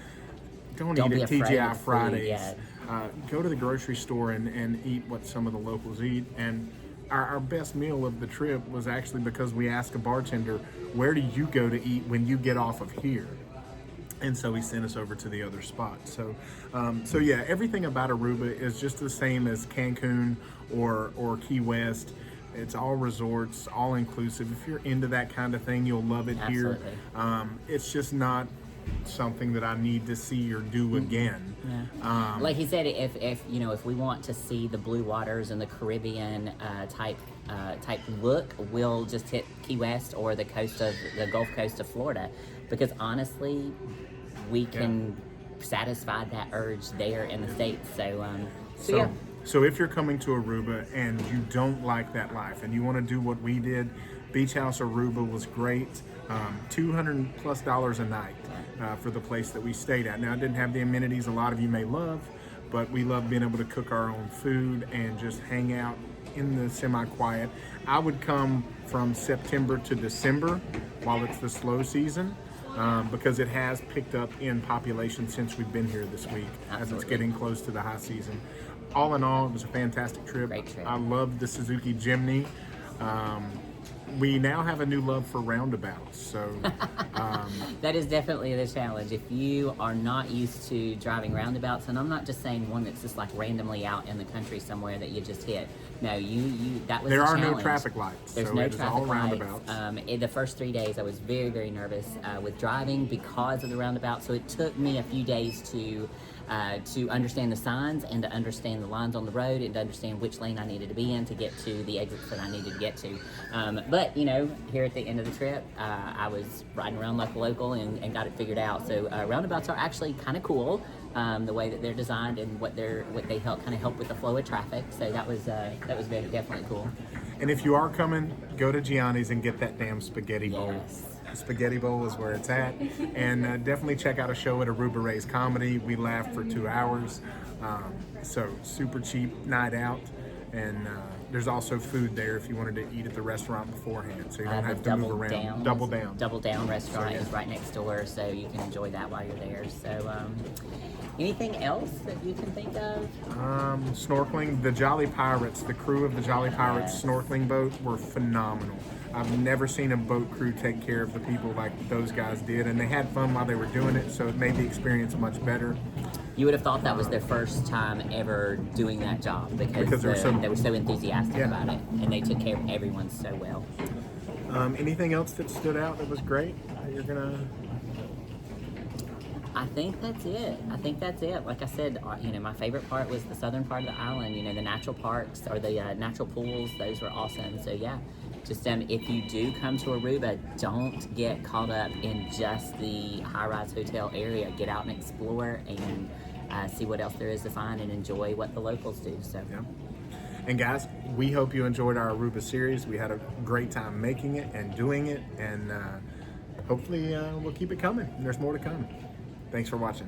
don't eat at TGI Fridays. Go to the grocery store and eat what some of the locals eat. And our best meal of the trip was actually because we asked a bartender, where do you go to eat when you get off of here? And so he sent us over to the other spot. So yeah, everything about Aruba is just the same as Cancun or Key West. It's all resorts, all inclusive. If you're into that kind of thing, you'll love it here. It's just not something that I need to see or do again. Like he said, if you know, if we want to see the blue waters and the Caribbean type look, we'll just hit Key West or the Gulf Coast of Florida, because honestly, we can satisfy that urge there in the States. So if you're coming to Aruba and you don't like that life and you want to do what we did, Beach House Aruba was great. $200+ a night for the place that we stayed at. Now, it didn't have the amenities a lot of you may love, but we love being able to cook our own food and just hang out in the semi-quiet. I would come from September to December while it's the slow season, because it has picked up in population since we've been here this week. As it's getting close to the high season. All in all, it was a fantastic trip. Great trip. I loved the Suzuki Jimny. We now have a new love for roundabouts, so that is definitely the challenge. If you are not used to driving roundabouts, and I'm not just saying one that's just like randomly out in the country somewhere that you just hit. No, that was there the are challenge. no traffic lights. There's so no it is all traffic roundabouts. lights. In the first 3 days, I was very, very nervous with driving because of the roundabout. So it took me a few days to understand the signs and to understand the lines on the road and to understand which lane I needed to be in to get to the exits that I needed to get to. But, you know, here at the end of the trip, I was riding around like a local and got it figured out. So roundabouts are actually kind of cool, the way that they're designed and what they help with the flow of traffic. So that was definitely cool. And if you are coming, go to Gianni's and get that damn spaghetti bowl. Yes. The spaghetti bowl is where it's at. And definitely check out a show at Aruba Ray's Comedy. We laughed for 2 hours. So super cheap night out. And there's also food there if you wanted to eat at the restaurant beforehand. So you don't have to move around. Double Down. Double Down restaurant is right next door, so you can enjoy that while you're there. So anything else that you can think of? Snorkeling. The Jolly Pirates, the crew of the Jolly Pirates snorkeling boat were phenomenal. I've never seen a boat crew take care of the people like those guys did, and they had fun while they were doing it, so it made the experience much better. You would have thought that was their first time ever doing that job because they were so enthusiastic about it, and they took care of everyone so well. Anything else that stood out that was great? You're gonna... I think that's it. Like I said, you know, my favorite part was the southern part of the island. You know, the natural parks or the natural pools; those were awesome. So yeah, just if you do come to Aruba, don't get caught up in just the high-rise hotel area. Get out and explore and see what else there is to find and enjoy what the locals do. So. Yeah. And guys, we hope you enjoyed our Aruba series. We had a great time making it and doing it, and hopefully we'll keep it coming. There's more to come. Thanks for watching.